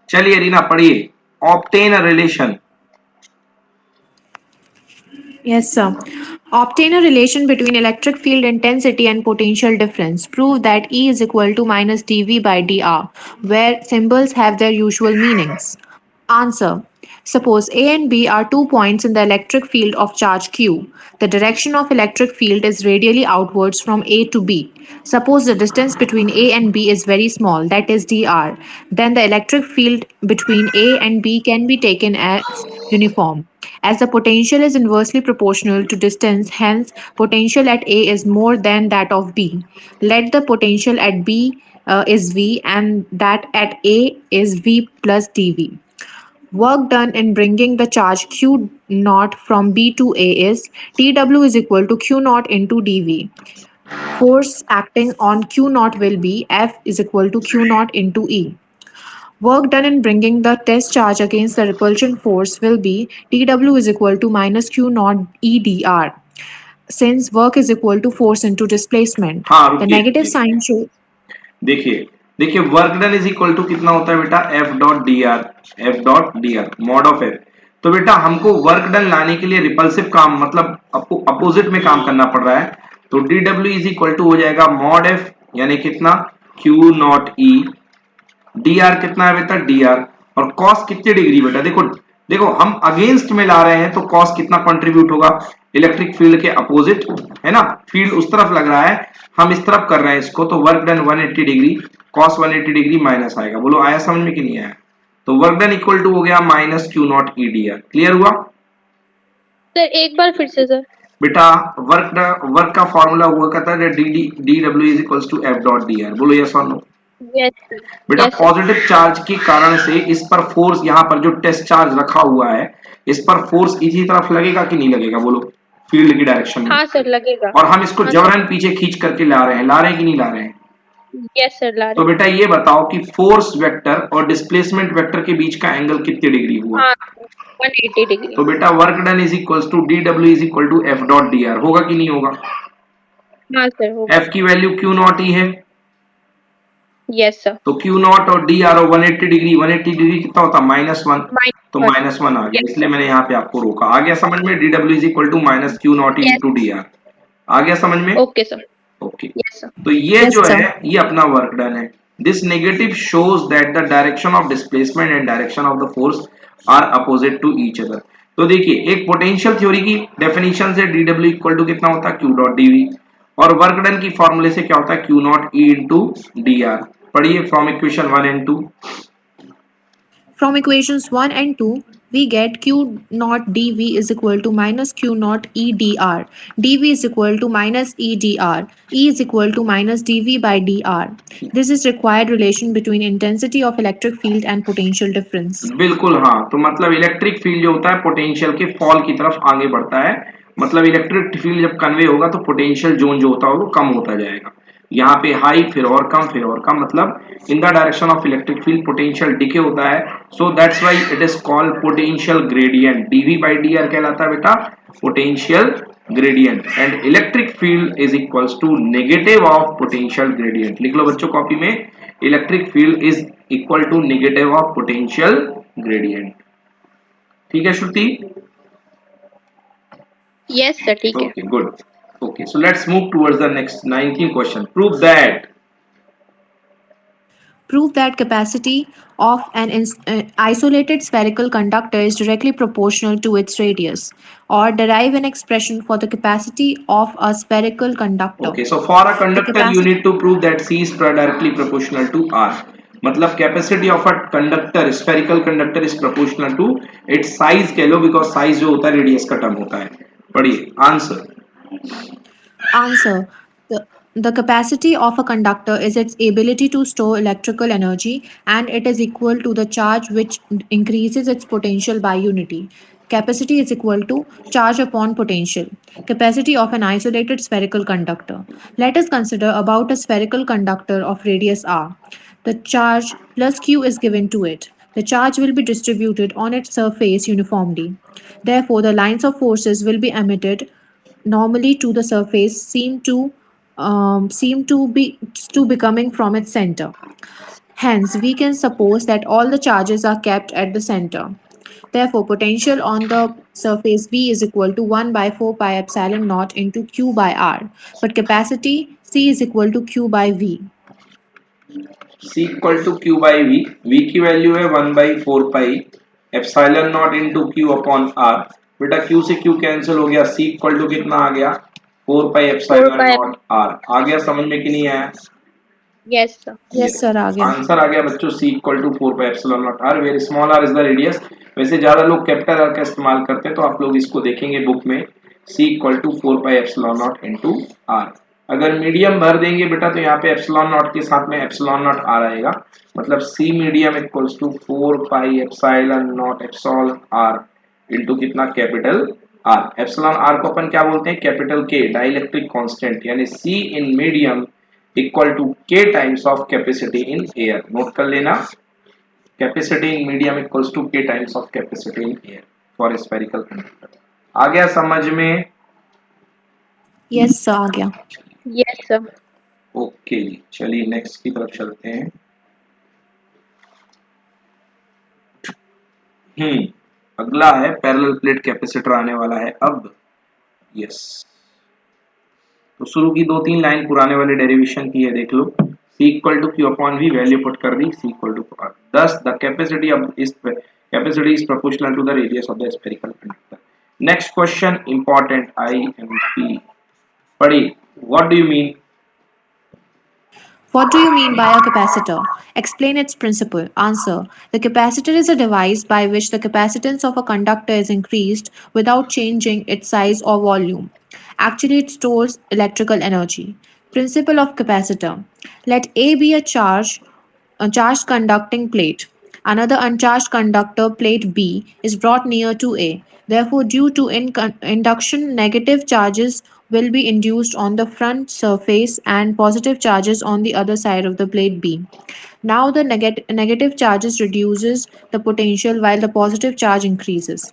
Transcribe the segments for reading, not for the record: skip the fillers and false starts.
चलिए रीना पढ़िए, obtain a relation. Yes, sir. Obtain a relation between electric field intensity and potential difference. Prove that E is equal to minus dV by dr, where symbols have their usual meanings. Answer. Suppose A and B are 2 points in the electric field of charge Q. The direction of electric field is radially outwards from A to B. Suppose the distance between A and B is very small, that is dr. Then the electric field between A and B can be taken as uniform. As the potential is inversely proportional to distance, hence potential at A is more than that of B. Let the potential at B is V and that at A is V plus dV. Work done in bringing the charge Q naught from B to A is Tw is equal to Q naught into dV. Force acting on Q naught will be F is equal to Q naught into E. Work done in bringing the test charge against the repulsion force will be Tw is equal to minus Q naught EdR. Since work is equal to force into displacement, हाँ the रुकिए negative रुकिए, sign shows. देखिए देखिए, work done is equal to कितना होता है बेटा, F dot D R, F dot D R mod of F. तो बेटा हमको वर्क डन लाने के लिए रिपल्सिव काम मतलब अपोजिट में काम करना पड़ रहा है, तो D W is equal to हो जाएगा मॉड एफ, यानी कितना Q not E, D R कितना है बेटा डी आर, और कॉस कितनी डिग्री बेटा, देखो देखो हम अगेंस्ट में ला रहे हैं तो कॉस कितना कंट्रीब्यूट होगा, इलेक्ट्रिक फील्ड के अपोजिट, है ना, फील्ड उस तरफ लग रहा है, हम इस तरफ कर रहे हैं इसको, तो work done 180 degree, cos 180 degree minus आएगा। बोलो आया समझ में कि नहीं आया? तो वर्क डन इक्वल टू हो गया minus Q not E D are. Clear हुआ सर एक बार फिर से सर। बेटा? वर्क का फॉर्मूला हुआ करता है D D D W is equal to F dot D R. बोलो यस और नो? Yes sir. बेटा यस सर। पॉजिटिव चार्ज के कारण से इस पर फोर्स, यहाँ पर जो टेस्ट चार्ज रखा हुआ है, इस पर फोर्स इसी तरफ लगेगा कि नहीं लगेगा? बोलो फील्ड की डायरेक्शन में। हाँ सर लगेगा। और हम इसको हाँ जबरन पीछे खींच करके ला रहे हैं कि नहीं ला रहे हैं? यस सर ला तो रहे। बेटा ये बताओ कि फोर्स वेक्टर और डिस्प्लेसमेंट वेक्टर के बीच का एंगल कितनी डिग्री हुआ? हाँ 180 डिग्री। तो बेटा work done is equal to D W is equal to F dot D R, होगा कि नहीं होगा? हाँ सर होगा। एफ की वैल्यू क्यू नॉट ही है, यस सर। तो क्यू नॉट और डी आर और 180 डिग्री, 180 डिग्री कितना होता है माइनस वन, तो -1। माइनस वन आ गया, यस इसलिए सर। मैंने यहाँ पे आपको रोका। आ गया समझ में? D W is equal to minus Q not yes. Into D R. आ गया समझ में? Okay sir. Okay, yes sir. तो ये Yes, जो sir. है ये अपना वर्क डन है। This negative shows that the direction of displacement and direction of the force are opposite to each other. तो देखिए एक पोटेंशियल थ्योरी की डेफिनेशन से डी डब्ल्यू इक्वल टू कितना होता है क्यू डॉट डीवी, और वर्क डन की फॉर्मूले से क्या होता है Q not E into D R. पढ़िए from equation 1 and 2। From equations 1 and 2, we get Q naught dV is equal to minus Q naught E dr. dV is equal to minus E dr. E is equal to minus dV by dr. This is required relation between intensity of electric field and potential difference. बिल्कुल हाँ, तो मतलब electric field जो होता है potential के fall की तरफ आगे बढ़ता है, मतलब इलेक्ट्रिक फील्ड जब कन्वे होगा तो पोटेंशियल जोन जो होता है वो कम होता जाएगा। यहाँ पे हाई, फिर और कम, फिर और कम, मतलब in the direction of electric field potential decay होता है। So that's why it is called potential gradient. DV by D R कहलाता है बेटा potential gradient, and electric field is equals to negative of potential gradient. लिख लो बच्चों copy में, electric field is equal to negative of potential gradient. ठीक है श्रुति? Yes sir ठीक है। Okay, good. Okay, so let's move towards the next 19th question. Prove that. Prove that capacity of an isolated spherical conductor is directly proportional to its radius, or derive an expression for the capacity of a spherical conductor. Okay, so for a The conductor you capacity need to prove that C is directly proportional to R. मतलब capacity of a conductor, spherical conductor is proportional to its size कह लो, because size जो होता है radius का term होता है। पढ़िए answer. answer. The capacity of a conductor is its ability to store electrical energy, and it is equal to the charge which increases its potential by unity. Capacity is equal to charge upon potential. Capacity of an isolated spherical conductor. Let us consider about a spherical conductor of radius r. The charge plus q is given to it. The charge will be distributed on its surface uniformly. Therefore, the lines of forces will be emitted normally to the surface seem to be coming from its center. Hence, we can suppose that all the charges are kept at the center. Therefore, potential on the surface V is equal to 1 by 4 pi epsilon naught into Q by R. But capacity C is equal to Q by V. C equal to Q by V, V की value है 1/4 pi epsilon not into Q upon R. बेटा Q से Q cancel हो गया, C equal to कितना आ गया 4 pi 4 epsilon pi. Not R. आ गया समझ में कि नहीं आया? Yes, sir. Yes, sir, आ गया. आंसर आ गया बच्चों, C equal to 4 pi epsilon not R, where small R is the radius. वैसे ज्यादा लोग कैपिटल आर का इस्तेमाल करते हैं, तो आप लोग इसको देखेंगे बुक में, C equal to 4 pi epsilon not into R. अगर मीडियम भर देंगे बेटा तो यहाँ पे एप्सिलॉन नॉट के साथ में एप्सिलॉन नॉट आर आएगा, मतलब C medium equals to 4 pi epsilon not epsilon R into कितना कैपिटल आर। एप्सिलॉन आर को अपन क्या बोलते हैं? कैपिटल के, डाइलेक्ट्रिक कांस्टेंट, यानी C in medium equal to K times of capacity in air. Note कर लेना, capacity in medium equals to K times of capacity in air for spherical conductor. आ गया समझ में? Yes, sir, आ गया. Yes, sir. Okay जी, चलिए next की तरफ चलते हैं। अगला है पैरेलल प्लेट कैपेसिटर आने वाला है अब। यस, तो शुरू की 2-3 लाइन पुराने वाले डेरिवेशन की है, देख लो। C equal to Q upon V, value put कर दी, C equal to R। Thus the capacity of is capacity is proportional to the radius of the spherical conductor. Next question important, IMP पढ़ी, what do you mean? What do you mean by a capacitor? Explain its principle. Answer. The capacitor is a device by which the capacitance of a conductor is increased without changing its size or volume. Actually, it stores electrical energy. Principle of capacitor. Let A be a charged conducting plate. Another uncharged conductor, plate B, is brought near to A. Therefore, due to induction, negative charges will be induced on the front surface and positive charges on the other side of the plate B. Now the negative charges reduces the potential while the positive charge increases.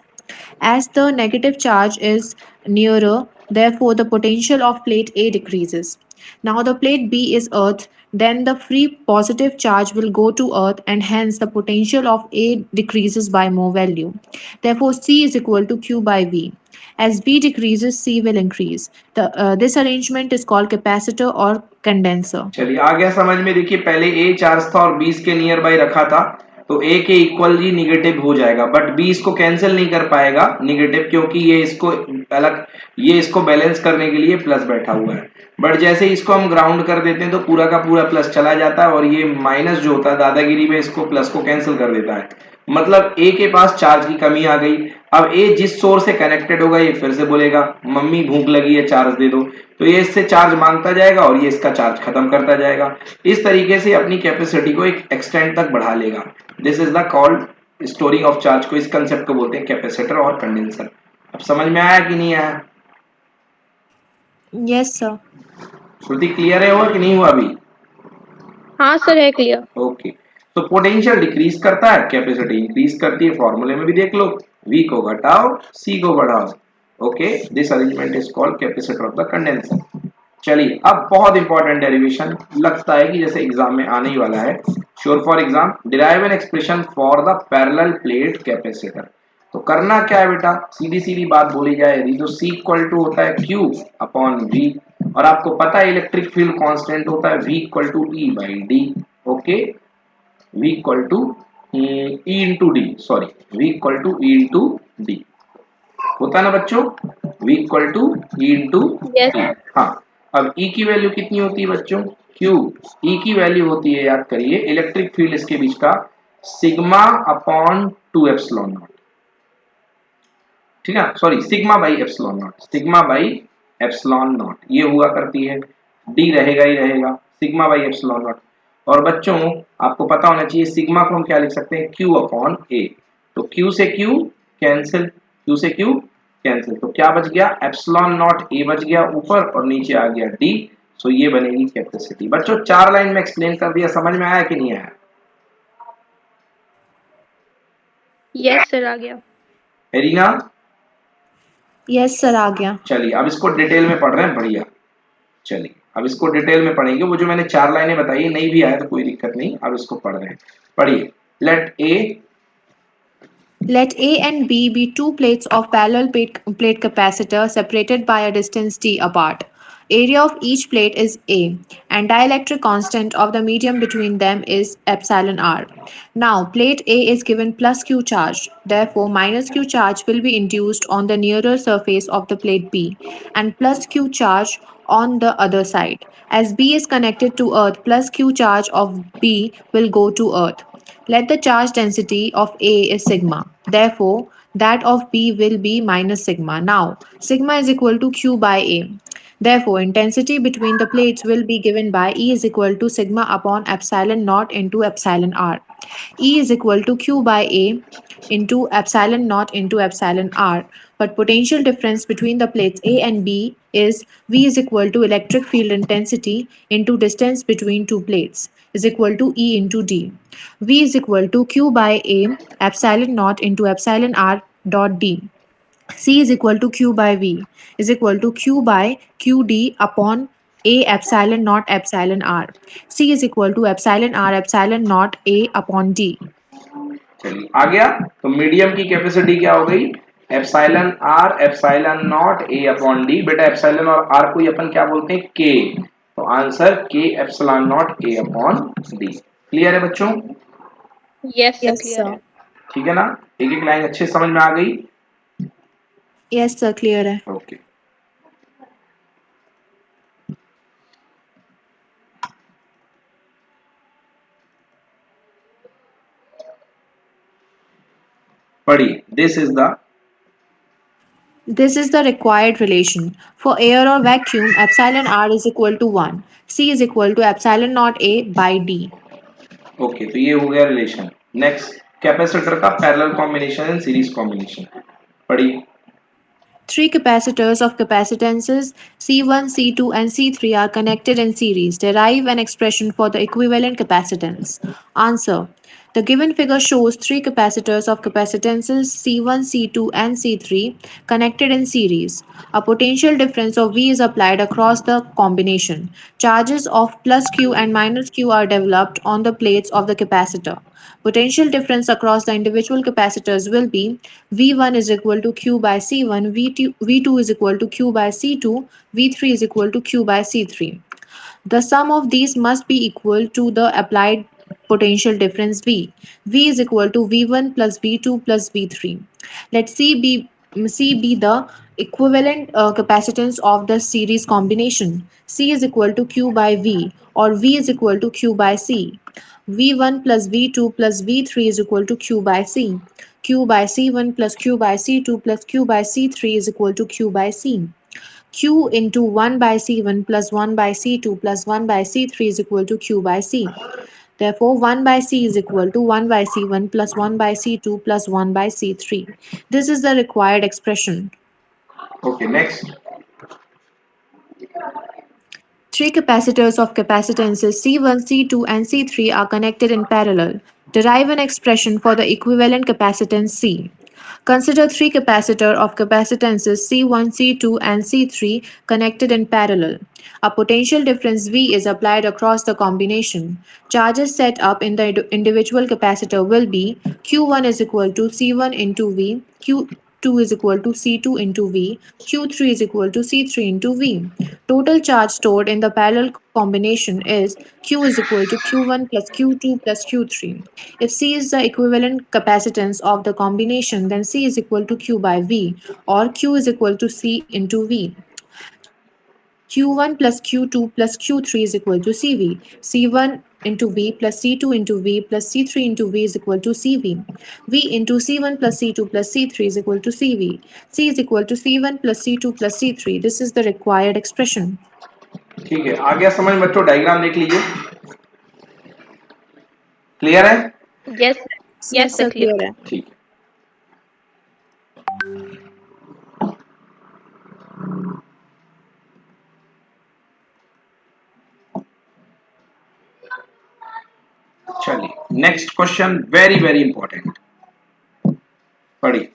As the negative charge is nearer, therefore the potential of plate A decreases. Now the plate B is earth, then the free positive charge will go to earth and hence the potential of A decreases by more value. Therefore C is equal to Q by V. As V decreases, C will increase. This arrangement is called capacitor or condenser. चलिए आ गया समझ में। देखिए पहले A charge था और 20 के near by रखा था, तो A के इक्वल ही निगेटिव हो जाएगा, बट B इसको कैंसिल नहीं कर पाएगा निगेटिव, क्योंकि ये इसको अलग, ये इसको बैलेंस करने के लिए प्लस बैठा हुआ है। बट जैसे इसको हम ग्राउंड कर देते हैं तो पूरा का पूरा प्लस चला जाता है, और ये माइनस जो होता है दादागिरी में इसको प्लस को कैंसिल कर देता है। मतलब A के पास चार्ज की कमी आ गई। अब A जिस सोर्स से कनेक्टेड होगा ये फिर से बोलेगा मम्मी भूख लगी है चार्ज दे दो, तो ये इससे चार्ज मांगता जाएगा और ये इसका चार्ज खत्म करता जाएगा। इस तरीके से अपनी कैपेसिटी को एक एक्सटेंड तक बढ़ा लेगा। This is the called storing of charge. को, इस कंसेप्ट को बोलते हैं कैपेसिटर और कंडेंसर। अब समझ में आया कि नहीं आया? Yes, sir. श्रुति क्लियर है हुआ कि नहीं हुआ अभी? हाँ सर, है क्लियर. ओके, तो पोटेंशियल डिक्रीज करता है, कैपेसिटी इंक्रीज करती है। फॉर्मूले में भी देख लो, V को घटाओ C को बढ़ाओ। Okay, this arrangement is called capacitor of the condenser. चलिए अब बहुत इंपॉर्टेंट डेरिवेशन, लगता है कि जैसे एग्जाम में आने ही वाला है, sure for exam. Derive an expression for the parallel plate capacitor. तो करना क्या है बेटा, सीधी सीधी बात बोली जाए यदि, तो C इक्वल टू होता है Q अपॉन V, और आपको पता है इलेक्ट्रिक फील्ड कांस्टेंट होता है V equal to E by D। Okay, V equal to E into D, sorry V equal to E into D होता है ना बच्चों, V equal to E into Yes. D. हाँ, अब E की value कितनी होती है बच्चों? Q। E की वैल्यू होती है, याद करिए, इलेक्ट्रिक फील्ड इसके बीच का सिग्मा अपॉन 2 एप्सिलॉन नॉट। ठीक है, sorry sigma by epsilon not, sigma by epsilon not ये हुआ करती है। डी रहेगा ही रहेगा, सिग्मा बाई एप्सिलॉन नॉट। और बच्चों आपको पता होना चाहिए सिग्मा को हम क्या लिख सकते हैं, Q अपॉन A। तो Q से Q कैंसिल, Q से Q कैंसिल, तो क्या बच गया, एप्सिलॉन नॉट A बच गया ऊपर और नीचे आ गया D। सो ये बनेगी कैपेसिटी। बच्चों 4 लाइन में एक्सप्लेन कर दिया, समझ में आया कि नहीं आया? Yes सर, आ गया. एरिना, Yes, sir, आ गया. चलिए अब इसको डिटेल में पढ़ रहे हैं, बढ़िया। चलिए अब इसको डिटेल में पढ़ेंगे, वो जो मैंने 4 लाइनें बताई नहीं भी आया तो कोई दिक्कत नहीं, अब इसको पढ़ रहे हैं। पढ़िए। Let A Let A and B be two plates of parallel plate capacitor separated by a distance d apart. Area of each plate is A, and dielectric constant of the medium between them is epsilon r. Now, plate A is given plus Q charge. Therefore, minus Q charge will be induced on the nearer surface of the plate B, and plus Q charge on the other side. As B is connected to Earth, plus Q charge of B will go to Earth. Let the charge density of A is sigma. Therefore, that of B will be minus sigma. Now, sigma is equal to Q by A. Therefore, intensity between the plates will be given by E is equal to sigma upon epsilon naught into epsilon r. E is equal to Q by A into epsilon naught into epsilon r. But potential difference between the plates A and B is V is equal to electric field intensity into distance between two plates is equal to E into D. V is equal to Q by A epsilon naught into epsilon r dot D. C is equal to Q by V is equal to Q by QD upon A epsilon naught epsilon r. C is equal to epsilon r epsilon naught A upon D. चलिए आ गया। तो medium की capacity क्या हो गई? Epsilon R epsilon not A upon D. बेटा epsilon और R को अपन क्या बोलते हैं? के। तो answer K epsilon not A upon D. Clear है बच्चों? Yes, sir. Yes, Clear sir. है. ठीक है ना? एक एक लाइन अच्छे समझ में आ गई? Yes, sir. Clear है. ओके। पढ़िए। This is the This is the required relation. For air or vacuum, epsilon r is equal to 1. C is equal to epsilon naught A by D. Okay. तो ये हो गया relation. Next, capacitor का parallel combination and series combination. पढ़िए। Three capacitors of capacitances C1, C2, and C3 are connected in series. Derive an expression for the equivalent capacitance. Answer. The given figure shows three capacitors of capacitances C1, C2, and C3 connected in series. A potential difference of V is applied across the combination. Charges of plus Q and minus Q are developed on the plates of the capacitor. Potential difference across the individual capacitors will be V1 is equal to Q by C1, V2 is equal to Q by C2, V3 is equal to Q by C3. The sum of these must be equal to the applied potential difference V. V is equal to V1 plus V2 plus V3. Let C be the equivalent capacitance of the series combination. C is equal to Q by V or V is equal to Q by C. V1 plus V2 plus V3 is equal to Q by C. Q by C1 plus Q by C2 plus Q by C3 is equal to Q by C. Q into 1 by C1 plus 1 by C2 plus 1 by C3 is equal to Q by C. Therefore, 1 by C is equal to 1 by C1 plus 1 by C2 plus 1 by C3. This is the required expression. Okay next. Three capacitors of capacitances C1, C2, and C3 are connected in parallel. Derive an expression for the equivalent capacitance C. Consider three capacitors of capacitances C1, C2, and C3 connected in parallel. A potential difference V is applied across the combination. Charges set up in the individual capacitor will be Q1 is equal to C1 into V, Q2 is equal to C2 into V, Q3 is equal to C3 into V. Total charge stored in the parallel combination is Q is equal to Q1 plus Q2 plus Q3. If C is the equivalent capacitance of the combination, then C is equal to Q by V or Q is equal to C into V. Q1 plus Q2 plus Q3 is equal to CV. C1 into V plus C2 into V plus C3 into V is equal to CV. V into C1 plus C2 plus C3 is equal to CV. C is equal to C1 plus C2 plus C3. This is the required expression. ठीक है, आ गया समझ बच्चों? Diagram देख लीजिए। Clear है? Yes, sir. Yes, Yes, sir. sir, Clear. clear है. ठीक है। चलिए next question, very very important. पढ़िए।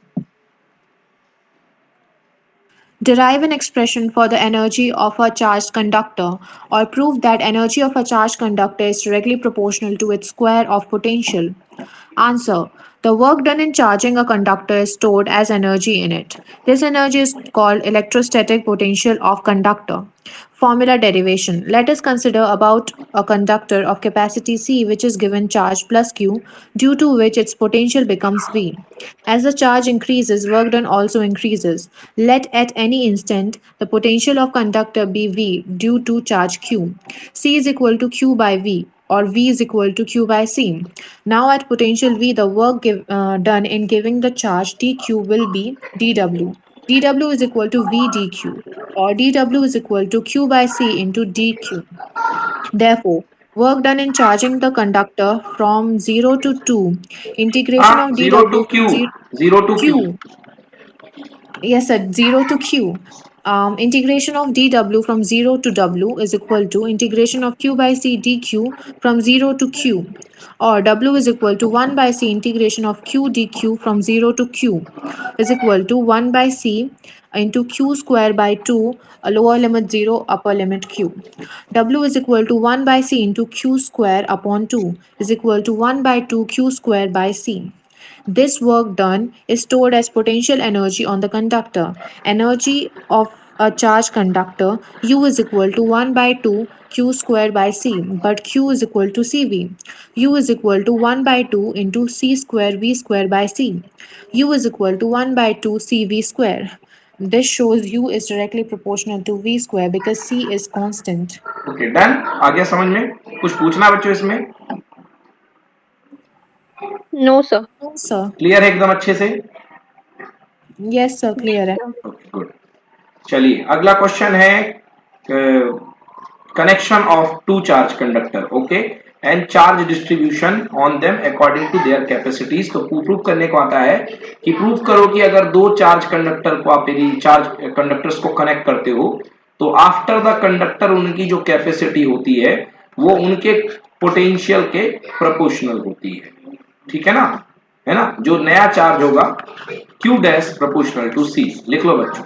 Derive an expression for the energy of a charged conductor or prove that energy of a charged conductor is directly proportional to its square of potential. Answer. The work done in charging a conductor is stored as energy in it. This energy is called electrostatic potential of conductor. Formula derivation. Let us consider about a conductor of capacity C which is given charge plus Q, due to which its potential becomes V. As the charge increases, work done also increases. Let at any instant the potential of conductor be V due to charge Q. C is equal to Q by V or V is equal to Q by C. Now at potential V, the work done in giving the charge dq will be dw. dw is equal to V dq or dw is equal to Q by C into dq. Therefore, work done in charging the conductor from 0 to 2, integration of zero to dw Q, from 0 zero to Q. q. Yes, sir. 0 to q. Integration of dw from 0 to w is equal to integration of q by c dq from 0 to q, or w is equal to 1 by c integration of q dq from 0 to q is equal to 1 by c into q square by 2, a lower limit 0, upper limit q. W is equal to 1 by c into q square upon 2 is equal to 1 by 2 q square by c. This work done is stored as potential energy on the conductor. Energy of a charged conductor U is equal to 1 by 2 Q square by C, but Q is equal to CV. U is equal to 1 by 2 into C square V square by C. U is equal to 1 by 2 CV square. This shows U is directly proportional to V square because C is constant. Okay done. आ गया समझ में? कुछ पूछना बच्चों इसमें? No, sir. Yes, sir. Clear है एकदम अच्छे से? Yes, sir. Yes, Clear. sir. Okay good. चलिए अगला क्वेश्चन है connection of two charge conductor, okay, and charge distribution on them according to their capacities. तो प्रूव करने को आता है कि प्रूव करो कि अगर दो चार्ज कंडक्टर को आप यदि चार्ज कंडक्टर्स को कनेक्ट करते हो तो आफ्टर द कंडक्टर उनकी जो कैपेसिटी होती है वो उनके पोटेंशियल के प्रोपोर्शनल होती है. ठीक है ना? जो नया चार्ज होगा Q dash proportional to C. लिख लो बच्चों.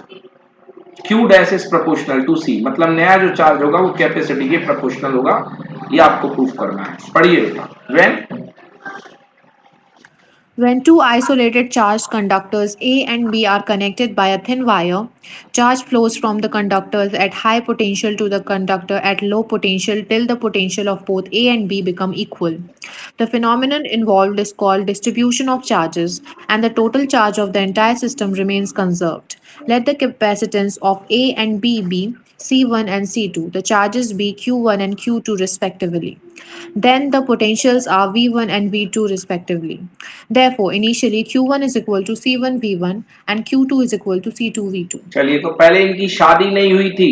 Q dash is proportional to C. मतलब नया जो चार्ज होगा वो कैपेसिटी के प्रोपोर्शनल होगा. ये आपको प्रूफ करना है. पढ़िए बेटा. When When two isolated charged conductors A and B are connected by a thin wire, charge flows from the conductors at high potential to the conductor at low potential till the potential of both A and B become equal. The phenomenon involved is called distribution of charges, and the total charge of the entire system remains conserved. Let the capacitance of A and B be C1 and C2, the charges be Q1 and Q2 respectively. Then the potentials are V1 and V2 respectively. Therefore, initially Q1 is equal to C1 V1 and Q2 is equal to C2 V2. चलिए तो पहले इनकी शादी नहीं हुई थी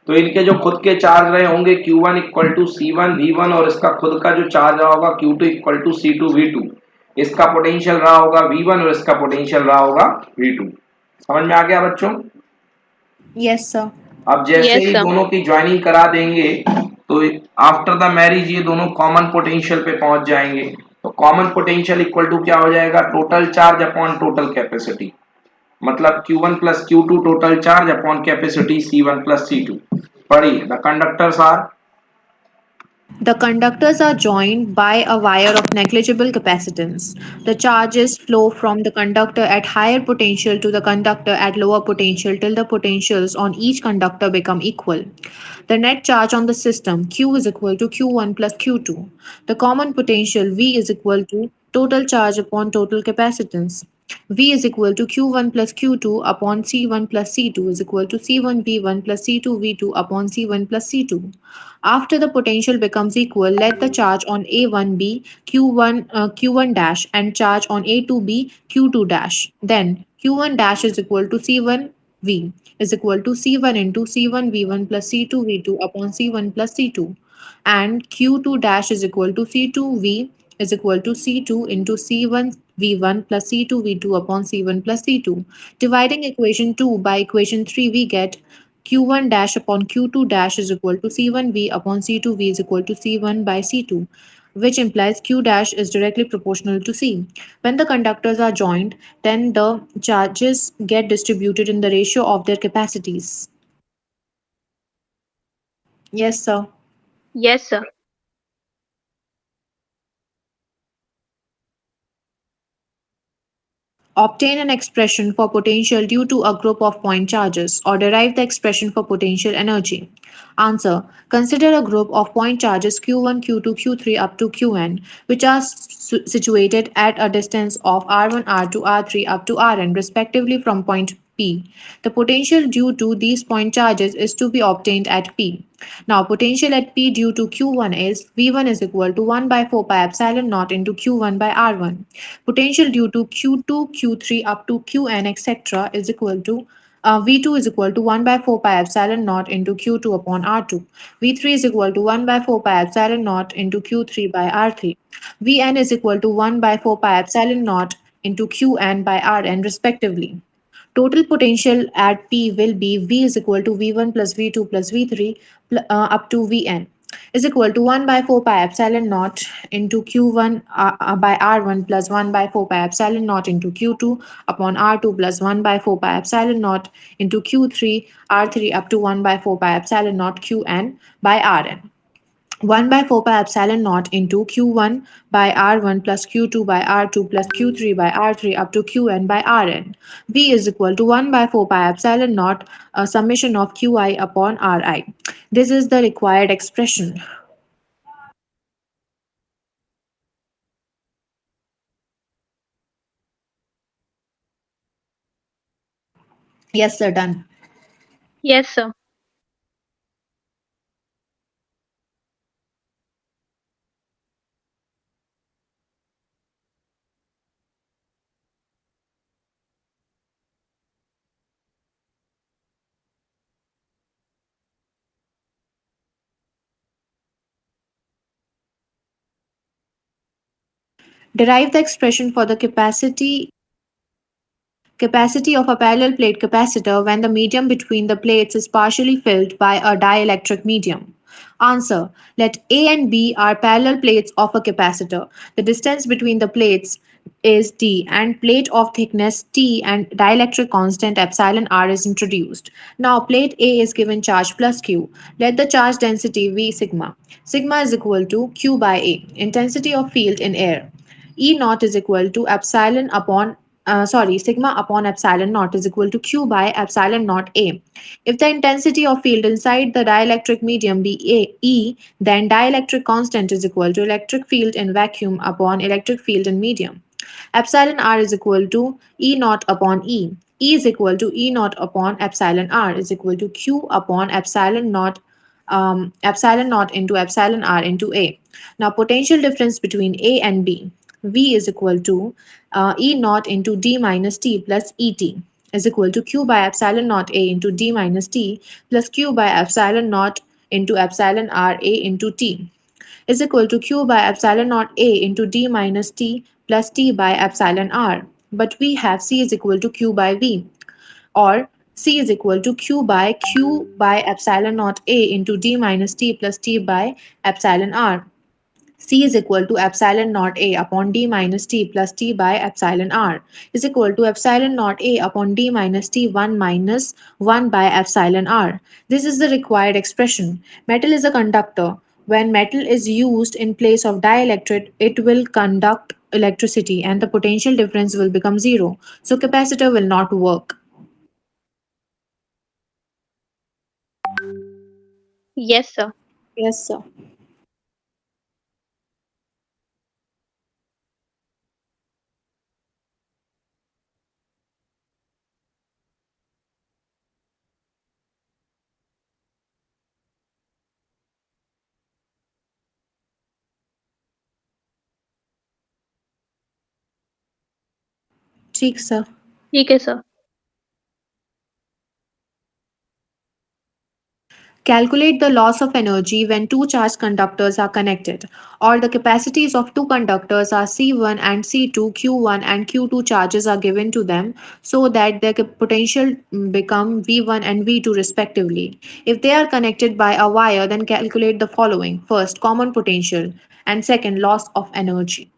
तो इनके जो खुद के चार्ज रहे होंगे Q1 equal to C1 V1 और इसका खुद का जो चार्ज रहा होगा Q2 equal to C2 V2. इसका पोटेंशियल रहा होगा V1 और इसका पोटेंशियल रहा होगा V2. समझ में आ गया बच्चों? Yes, sir. अब जैसे Yes, ही sir. दोनों की ज्वाइनिंग करा देंगे तो आफ्टर द मैरिज ये दोनों कॉमन पोटेंशियल पे पहुंच जाएंगे. तो कॉमन पोटेंशियल इक्वल टू क्या हो जाएगा? Total charge upon total capacity. मतलब Q1 plus Q2 total charge upon capacity C1 plus C2. पढ़िए. The conductors are. The conductors are joined by a wire of negligible capacitance. The charges flow from the conductor at higher potential to the conductor at lower potential till the potentials on each conductor become equal. The net charge on the system Q is equal to Q1 plus Q2. The common potential V is equal to total charge upon total capacitance. V is equal to Q1 plus Q2 upon C1 plus C2 is equal to C1 V1 plus C2 V2 upon C1 plus C2. After the potential becomes equal, let the charge on A1 be Q1 dash and charge on A2 be Q2 dash. Then Q1 dash is equal to C1 V is equal to C1 into C1 V1 plus C2 V2 upon C1 plus C2, and Q2 dash is equal to C2 V is equal to C2 into C1 V1 plus C2 V2 upon C1 plus C2. Dividing equation 2 by equation 3, we get Q1 dash upon Q2 dash is equal to C1 V upon C2 V is equal to C1 by C2. which implies Q dash is directly proportional to C. When the conductors are joined, then the charges get distributed in the ratio of their capacities. Yes, sir. Yes, sir. Obtain an expression for potential due to a group of point charges, or derive the expression for potential energy. Answer. Consider a group of point charges q1, q2, q3 up to qn, which are situated at a distance of r1, r2, r3 up to rn, respectively from point P. The potential due to these point charges is to be obtained at P. Now, potential at P due to Q1 is V1 is equal to 1 by 4 pi epsilon naught into Q1 by R1. Potential due to Q2, Q3 up to Qn etc. is equal to V2 is equal to 1 by 4 pi epsilon naught into Q2 upon R2. V3 is equal to 1 by 4 pi epsilon naught into Q3 by R3. Vn is equal to 1 by 4 pi epsilon naught into Qn by Rn respectively. Total potential at P will be V is equal to V1 plus V2 plus V3 up to Vn is equal to 1 by 4 pi epsilon naught into Q1 by R1 plus 1 by 4 pi epsilon naught into Q2 upon R2 plus 1 by 4 pi epsilon naught into Q3 R3 up to 1 by 4 pi epsilon naught Qn by Rn. 1 by 4 pi epsilon naught into Q1 by R1 plus Q2 by R2 plus Q3 by R3 up to Qn by Rn. V is equal to 1 by 4 pi epsilon naught summation of Qi upon Ri. This is the required expression. Yes, sir, done. Yes, sir. Derive the expression for the capacity of a parallel plate capacitor when the medium between the plates is partially filled by a dielectric medium. Answer. Let A and B are parallel plates of a capacitor. The distance between the plates is d and plate of thickness T and dielectric constant epsilon r is introduced. Now plate A is given charge plus Q. Let the charge density V sigma. Sigma is equal to Q by A. Intensity of field in air. E naught is equal to epsilon upon sigma upon epsilon naught is equal to Q by epsilon naught A. If the intensity of field inside the dielectric medium be E, then dielectric constant is equal to electric field in vacuum upon electric field in medium. Epsilon r is equal to E naught upon E. E is equal to E naught upon epsilon r is equal to Q upon epsilon naught into epsilon r into A. Now potential difference between A and B. V is equal to E naught into D minus T plus ET is equal to Q by epsilon naught A into D minus T plus Q by epsilon naught into epsilon R A into T is equal to Q by epsilon naught A into D minus T plus T by epsilon R. But we have C is equal to Q by V, or C is equal to Q by epsilon naught A into D minus T plus T by epsilon R. C is equal to epsilon naught A upon D minus T plus T by epsilon R is equal to epsilon naught A upon D minus T 1 minus 1 by epsilon R. This is the required expression. Metal is a conductor. When metal is used in place of dielectric, it will conduct electricity and the potential difference will become zero. So capacitor will not work. Yes, sir. Yes, sir. ठीक sir. ठीक है sir. Calculate the loss of energy when two charged conductors are connected, or the capacities of two conductors are C1 and C2, Q1 and Q2 charges are given to them so that their potential become V1 and V2 respectively. If they are connected by a wire, then calculate the following. First, common potential, and second, loss of energy.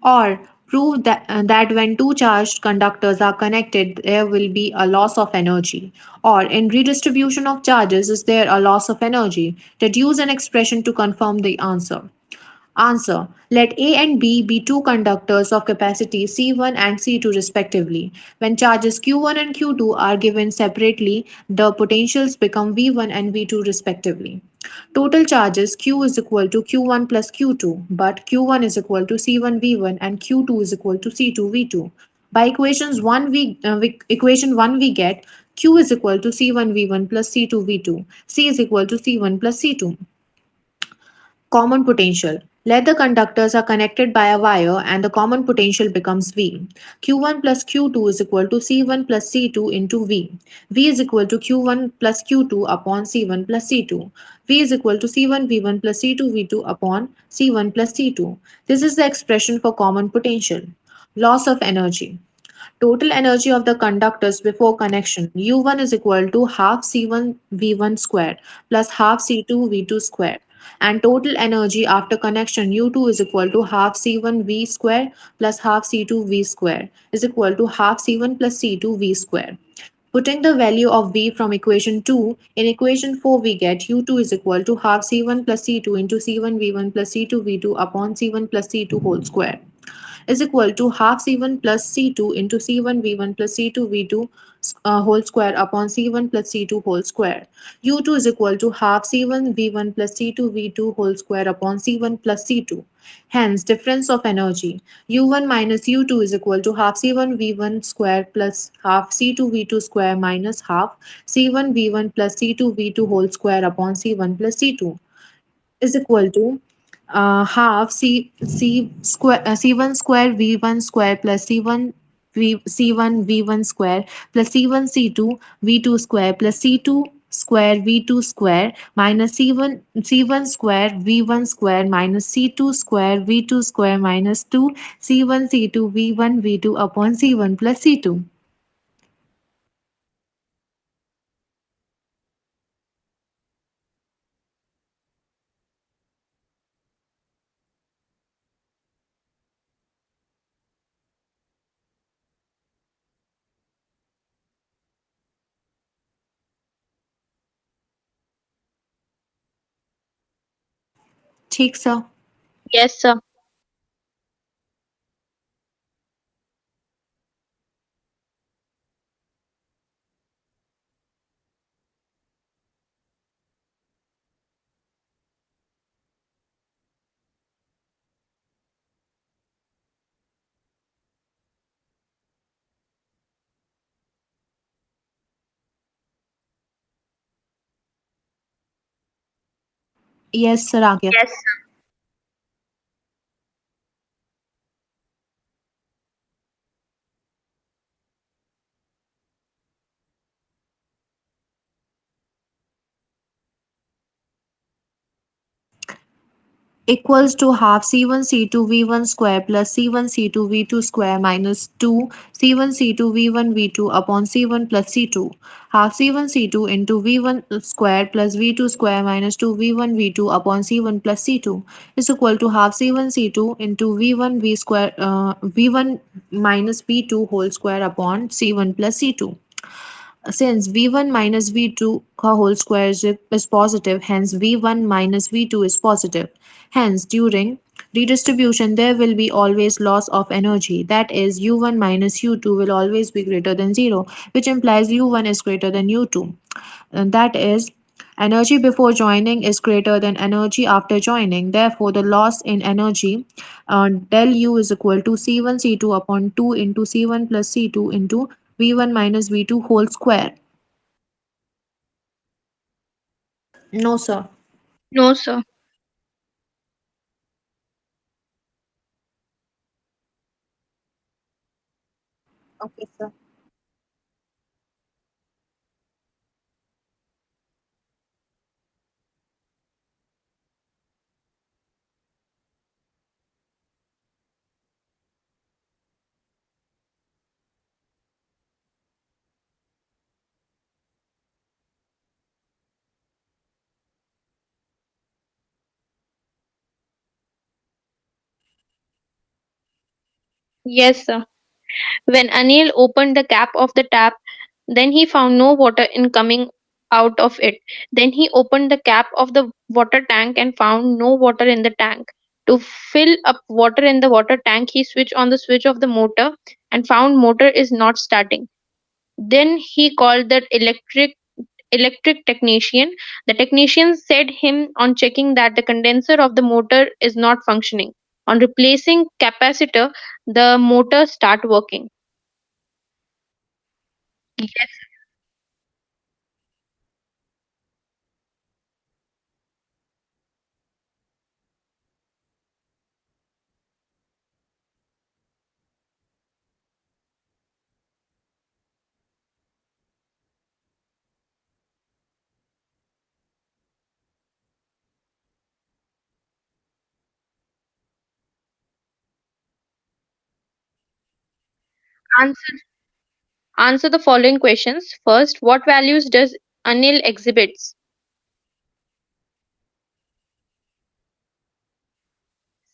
Or prove that when two charged conductors are connected, there will be a loss of energy. Or in redistribution of charges, is there a loss of energy? Deduce an expression to confirm the answer. Answer. Let A and B be two conductors of capacity C1 and C2 respectively. When charges Q1 and Q2 are given separately, the potentials become V1 and V2 respectively. Total charges Q is equal to Q1 plus Q2, but Q1 is equal to C1 V1 and Q2 is equal to C2 V2. By equation 1 we get Q is equal to C1 V1 plus C2 V2. C is equal to C1 plus C2. Common potential. Let the conductors are connected by a wire and the common potential becomes V. Q1 plus Q2 is equal to C1 plus C2 into V. V is equal to Q1 plus Q2 upon C1 plus C2. V is equal to C1 V1 plus C2 V2 upon C1 plus C2. This is the expression for common potential. Loss of energy. Total energy of the conductors before connection U1 is equal to half C1 V1 squared plus half C2 V2 squared, and total energy after connection U2 is equal to half C1 V squared plus half C2 V squared is equal to half C1 plus C2 V squared. Putting the value of V from equation 2, in equation 4 we get U2 is equal to half C1 plus C2 into C1 V1 plus C2 V2 upon C1 plus C2 whole square is equal to half C1 plus C2 into C1 V1 plus C2 V2 whole square upon C1 plus C2 whole square. U2 is equal to half C1 V1 plus C2 V2 whole square upon C1 plus C2. Hence, difference of energy U1 minus U2 is equal to half C1 V1 square plus half C2 V2 square minus half C1 V1 plus C2 V2 whole square upon C1 plus C2 is equal to half C square C1 square V1 square plus C1 V1 square plus C1 C2 V2 square plus C2 square V2 square minus C1 square V1 square minus C2 square V2 square minus 2 C1 C2 V1 V2 upon C1 plus C2. ठीक sir. Yes, sir. Yes sir आगे. Yes. Equals to half C1 C2 V1 square plus C1 C2 V2 square minus 2 C1 C2 V1 V2 upon C1 plus C2. Half C1 C2 into V1 square plus V2 square minus 2 V1 V2 upon C1 plus C2 is equal to half C1 C2 into V1 V square V1 minus V2 whole square upon C1 plus C2. Since V1 minus V2 whole square is positive, hence V1 minus V2 is positive. Hence, during redistribution, there will be always loss of energy. That is, U1 minus U2 will always be greater than 0, which implies U1 is greater than U2. And that is, energy before joining is greater than energy after joining. Therefore, the loss in energy del U is equal to C1 C2 upon 2 into C1 plus C2 into V1 minus V2 whole square. No, sir. No, sir. Okay, sir. Yes, sir. When Anil opened the cap of the tap, then he found no water in coming out of it. Then he opened the cap of the water tank and found no water in the tank. To fill up water in the water tank, he switched on the switch of the motor and found motor is not starting. Then he called the electric technician. The technician said him on checking that the condenser of the motor is not functioning. On replacing capacitor, the motor start working. Yes. Answer answer the following questions. First, what values does Anil exhibits?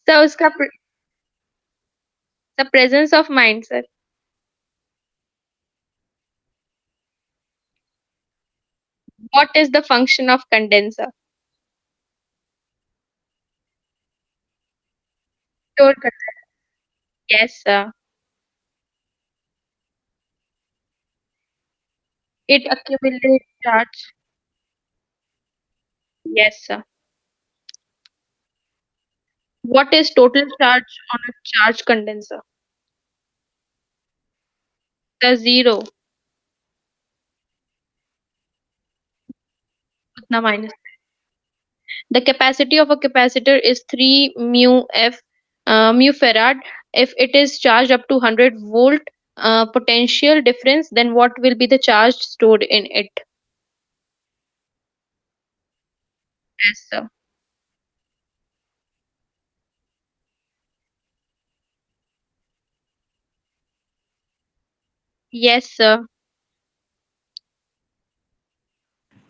So, the presence of mind, sir. What is the function of condenser? Store Yes, sir. It accumulates charge. Yes, sir. What is total charge on a charge condenser? The zero. उतना minus. The capacity of a capacitor is 3 mu farad. If it is charged up to 100 volt potential difference, then what will be the charge stored in it? Yes, sir. Yes, sir.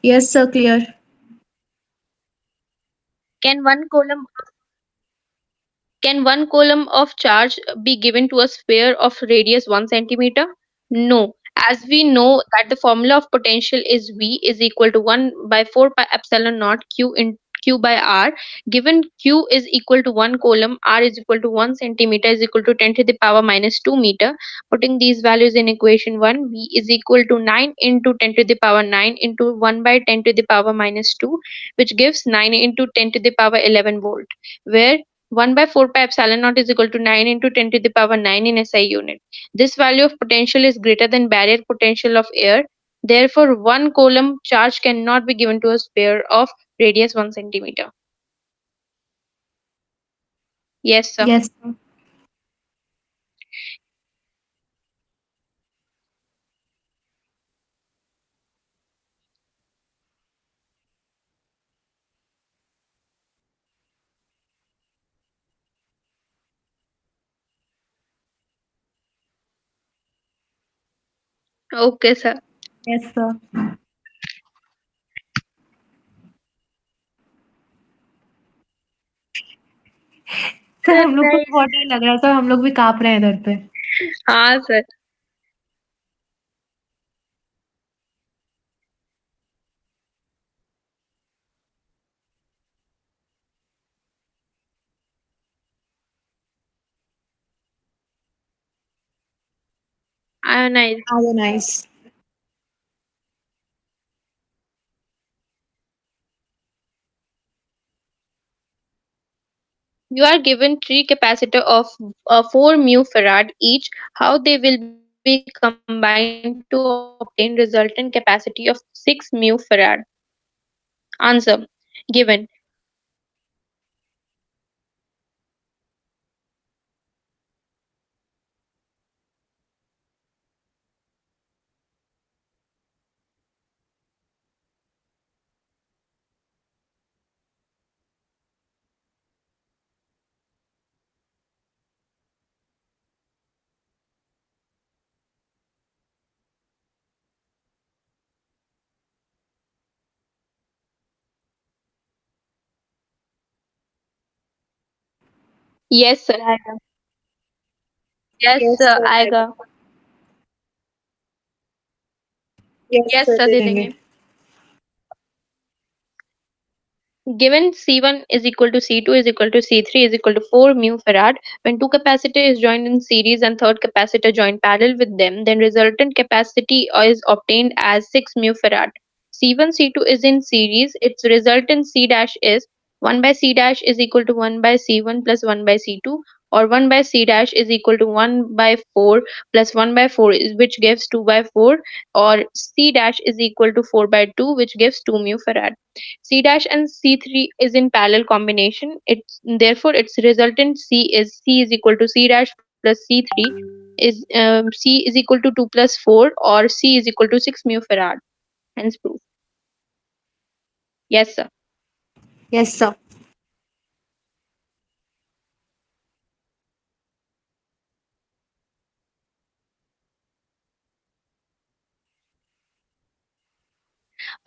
Yes, sir, clear. Can one coulomb Can one coulomb of charge be given to a sphere of radius 1 centimeter? No, as we know that the formula of potential is V is equal to 1 by 4 pi epsilon naught Q in Q by R. Given Q is equal to 1 coulomb, R is equal to 1 centimeter is equal to 10 to the power minus 2 meter. Putting these values in equation 1, V is equal to 9 into 10 to the power 9 into 1 by 10 to the power minus 2, which gives 9 into 10 to the power 11 volt, where 1 by 4 pi epsilon naught is equal to 9 into 10 to the power 9 in SI unit. This value of potential is greater than barrier potential of air. Therefore, one coulomb charge cannot be given to a sphere of radius 1 centimeter. Yes, sir. Yes, sir. Okay, sir. Yes, sir. Sir Sir, हम लोग को भी बहुत डर लग रहा था, हम लोग भी काँप रहे हैं इधर पे। हाँ sir. Nice. Ionize. You are given three capacitor of 4 mu farad each. How they will be combined to obtain resultant capacity of 6 mu farad? Answer. Given. Yes, sir. आएगा. Yes, Yes, sir. sir. आएगा. Yes, Yes, sir, sir. दे दे देंगे. देंगे. Given C1 is equal to C2 is equal to C3 is equal to 4 mu farad, when two capacitor is joined in series and third capacitor joined parallel with them, then resultant capacity is obtained as 6 mu farad. C1 C2 is in series, its resultant C dash is 1 by C dash is equal to 1 by C1 plus 1 by C2, or 1 by C dash is equal to 1 by 4 plus 1 by 4 which gives 2 by 4, or C dash is equal to 4 by 2 which gives 2 mu farad. C dash and C3 is in parallel combination. It's therefore its resultant C is equal to C dash plus C3 is C is equal to 2 plus 4, or C is equal to 6 mu farad. Hence proof. Yes, sir. Yes, sir.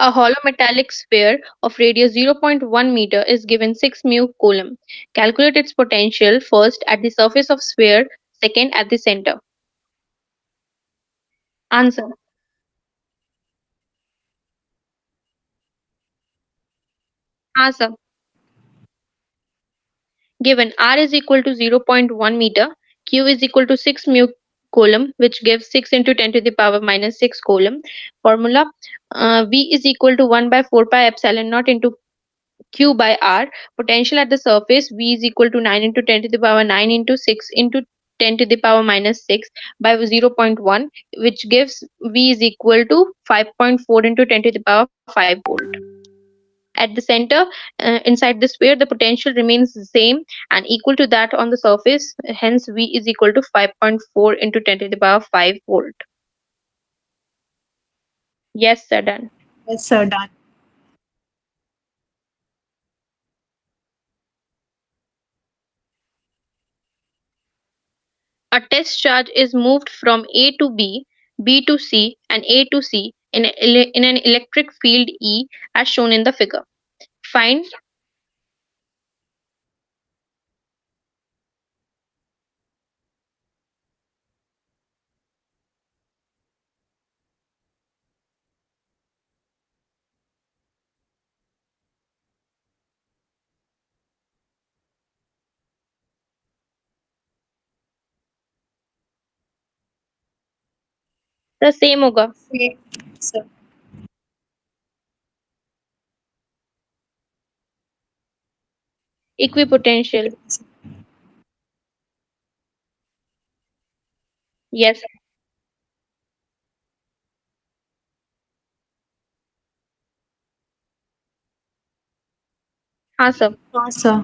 A hollow metallic sphere of radius 0.1 meter is given 6 mu coulomb. Calculate its potential first at the surface of sphere, second at the center. Answer. Answer. Given R is equal to 0.1 meter, Q is equal to 6 mu coulomb, which gives 6 into 10 to the power minus 6 coulomb. Formula V is equal to 1 by 4 pi epsilon naught into Q by R. Potential at the surface V is equal to 9 into 10 to the power 9 into 6 into 10 to the power minus 6 by 0.1, which gives V is equal to 5.4 into 10 to the power 5 volt. At the center, inside the sphere, the potential remains the same and equal to that on the surface. Hence, V is equal to 5.4 into 10 to the power 5 volt. Yes, sir, done. Yes, sir, done. A test charge is moved from A to B, B to C, and A to C in an electric field E as shown in the figure. Find the same होगा. Same, sir. Equipotential. Yes. हाँ sir. हाँ, sir.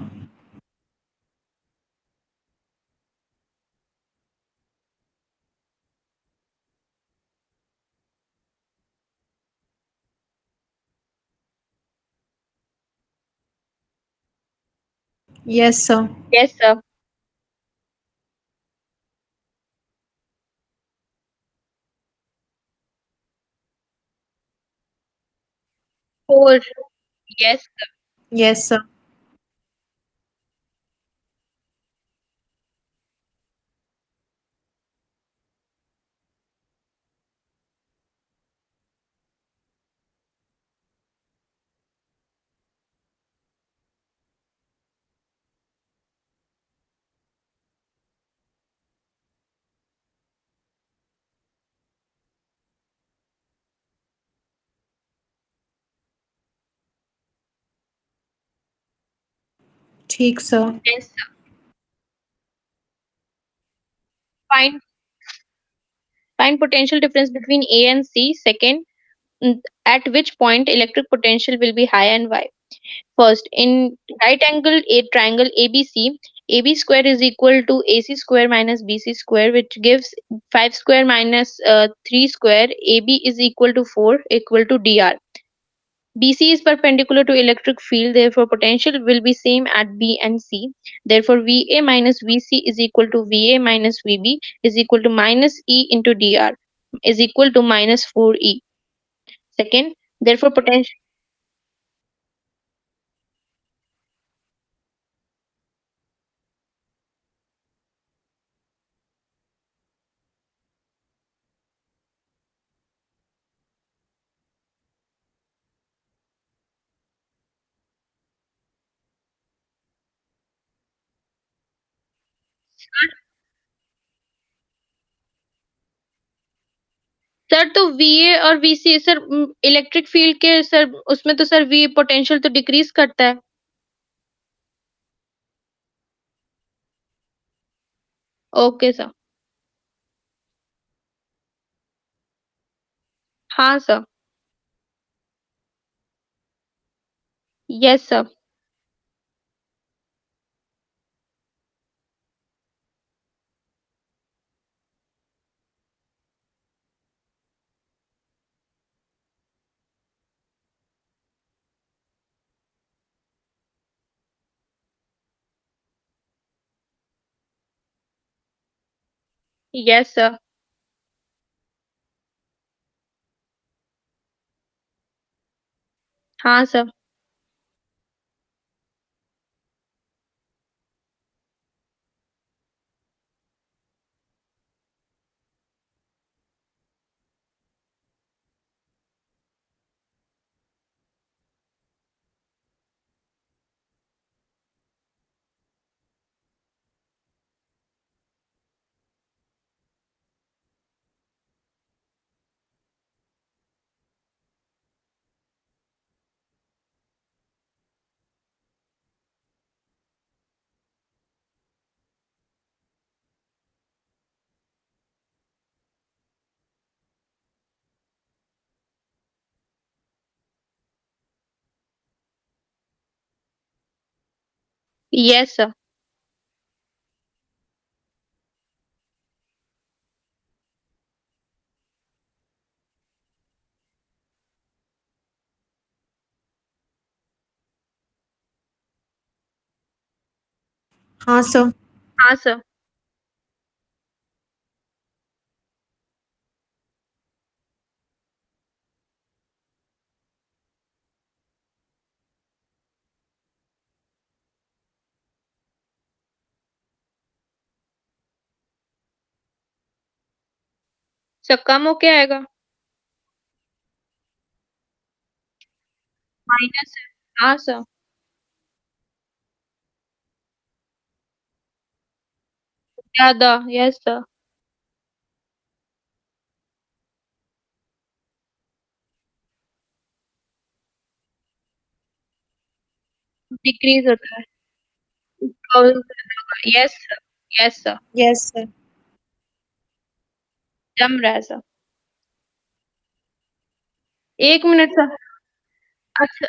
Yes, sir. Yes sir. 4. Yes. Yes, sir. ठीक, sir. Yes sir. Find Find potential difference between A and C. Second, at which point electric potential will be high and why. First, in right angle a triangle ABC, AB square is equal to AC square minus BC square, which gives 5 square minus 3 square. AB is equal to 4, equal to DR. BC is perpendicular to electric field, therefore potential will be same at B and C. Therefore VA minus VC is equal to VA minus VB is equal to minus E into DR is equal to minus 4E. Second, therefore potential. Sir तो VA और VC sir electric field के sir उसमें तो sir V potential तो decrease करता है। Okay sir. हाँ sir. Yes sir. Yes sir. हाँ सर। Yes sir. हाँ सर। हाँ सर। सर कम हो क्या आएगा? माइनस है। हाँ सर। ज्यादा। Yes sir. डिक्रीज होता है। Yes sir. Yes sir. Yes sir. जम रहा है सर। 1 minute sir. अच्छा।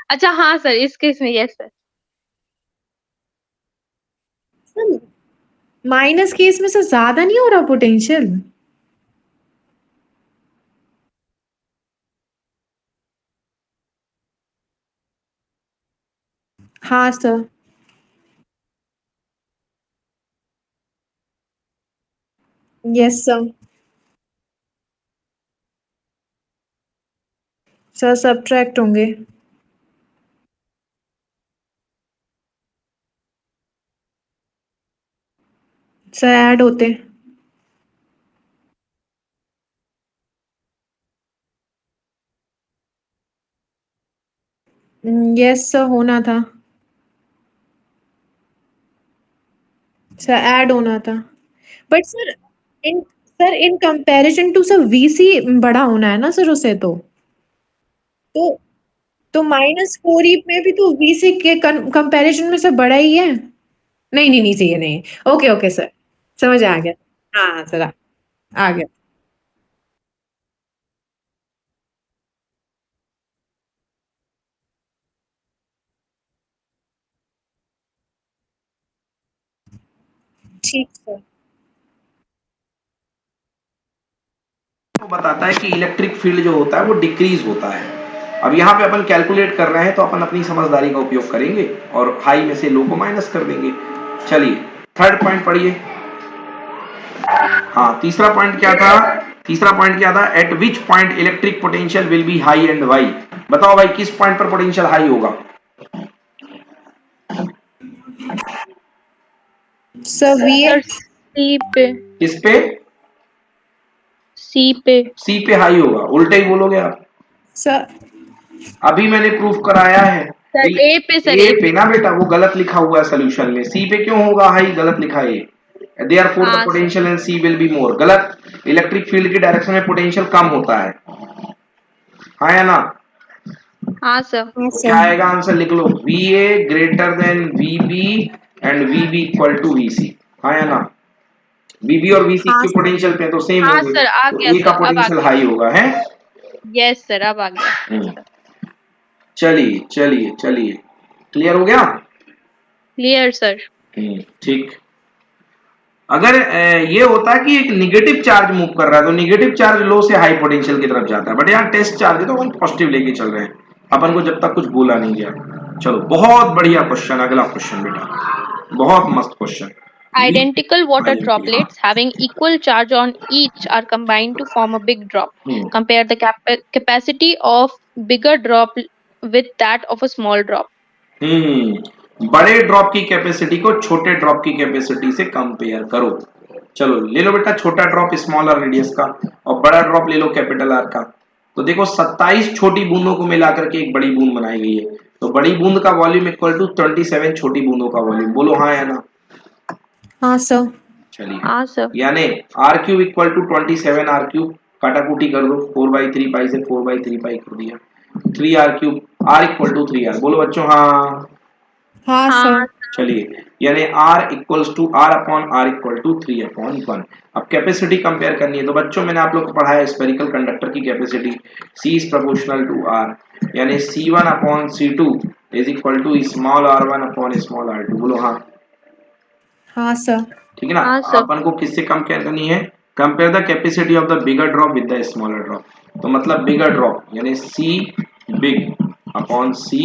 अच्छा हाँ सर इस केस में yes sir. Sir minus case में सर ज्यादा नहीं हो रहा पोटेंशियल? हाँ sir. Yes sir. Sir subtract होंगे। सर ऐड होते। यस सर होना था। सर ऐड होना था। But in sir in comparison to sir VC बड़ा होना है ना सर उसे तो तो -4 ई में भी तो वीसी के कंपैरिजन में सर बड़ा ही है। नहीं नहीं नहीं चाहिए नहीं। Okay okay sir. समझ आ गया। हाँ हाँ सर। आ गया। ठीक सर। तो बताता है कि इलेक्ट्रिक फील्ड जो होता है वो डिक्रीज होता है। अब यहाँ पे अपन कैलकुलेट कर रहे हैं तो अपन अपनी समझदारी का उपयोग करेंगे और हाई में से लो को माइनस कर देंगे। चलिए थर्ड पॉइंट पढ़िए। हाँ तीसरा पॉइंट क्या था? तीसरा पॉइंट क्या था? At which point electric potential will be high and why. बताओ भाई किस पॉइंट पर पोटेंशियल हाई होगा? सर वी सर सी पे, किस पे? सी पे। सी पे हाई होगा। उल्टे ही बोलोगे आप। सर अभी मैंने प्रूफ कराया है। सर ए पे, सर ए ए पे पे। ना बेटा, वो गलत लिखा हुआ है सोल्यूशन में। सी पे क्यों होगा हाई? गलत लिखा है। देयरफॉर द हाँ सर। Potential in C will be more. गलत। इलेक्ट्रिक फील्ड की डायरेक्शन में पोटेंशियल कम होता है। हाँ या ना? हाँ सर। हाँ तो क्या सर। आएगा आंसर? लिख लो, V A greater than V B and V B equal to V C. हाँ या ना? वी बी और वी सी हाँ के सर। पोटेंशियल पे तो सेम हाँ होंगे, सर, आ तो गया ए का सर, अब आ पोटेंशियल गया। हाई होगा है। यस सर, अब आ गया आंसर। चलिए चलिए चलिए, क्लियर हो गया? Clear sir. ठीक। अगर ये होता है कि एक निगेटिव चार्ज मूव कर रहा है तो निगेटिव चार्ज लो से हाई पोटेंशियल की तरफ जाता है, बट यहाँ टेस्ट चार्ज है तो हम पॉजिटिव लेके चल रहे हैं, अपन को जब तक कुछ बोला नहीं गया। चलो बहुत बढ़िया क्वेश्चन, अगला क्वेश्चन बेटा, बहुत मस्त क्वेश्चन। Identical water आइडेंटिटी, हाँ। droplets having equal charge on each are combined to form a big drop. Compare the capacity of bigger drop with that of a small drop. बड़े drop की capacity को छोटे drop की capacity से compare करो। चलो ले लो बेटा छोटा ड्रॉप स्मॉलर रेडियस का, और बड़ा ड्रॉप ले लो कैपिटल आर का। तो देखो 27 छोटी बूंदों को मिलाकर के एक बड़ी बूंद बनाई गई है, तो बड़ी बूंद का वॉल्यूम इक्वल टू 27 छोटी बूंदों का वॉल्यूम। बोलो हाँ या ना? हाँ सर। चलिए, हाँ सर। यानी R cube equal to 27 R cube, काटाकूटी कर दो, 4/3 पाई से 4/3 पाई कर दिया, 3 R cube, R equal to 3 R. बोलो बच्चों हाँ। हाँ सर। हाँ चलिए, यानी R equals to R upon R equal to 3/1। अब कैपेसिटी कंपेयर करनी है तो बच्चों मैंने आप लोग को पढ़ाया स्फेरिकल कंडक्टर की capacity C is proportional to R, यानी C1 अपॉन C2 is equal to small r1 upon small r2। बोलो हाँ। हाँ सर। ठीक है ना? हाँ सर। अपन को किससे कंपेयर करनी है? Compare the capacity of the bigger drop with the smaller drop. तो मतलब बिगर ड्रॉप यानी C big upon C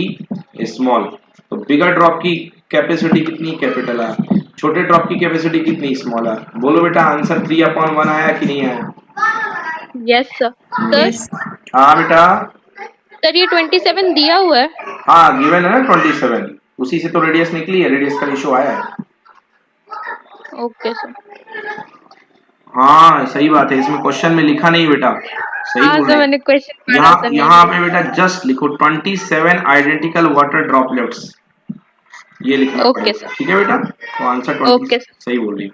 small. तो बिगर ड्रॉप की कैपेसिटी कितनी? Capital R. छोटे ड्रॉप की कैपेसिटी कितनी? Small R. बोलो बेटा आंसर 3/1 आया कि नहीं आया? Yes sir. Sir, yes. हाँ बेटा। सर ये 27 दिया हुआ है। हाँ गिवन है ना 27, उसी से तो रेडियस निकली है, रेडियस का रेशियो आया है। Okay sir. हाँ सही बात है, इसमें क्वेश्चन में लिखा नहीं बेटा, सही हाँ बोल सर, रहे हैं। मैंने क्वेश्चन पढ़ा यहाँ सर, नहीं यहाँ लिया। पे बेटा जस्ट लिखो 27 आइडेंटिकल वाटर ड्रॉपलेट्स, ये लिखना ओके पड़ेगा। सर। ठीक है बेटा, तो आंसर 20 ओके सर। सही बोल रही।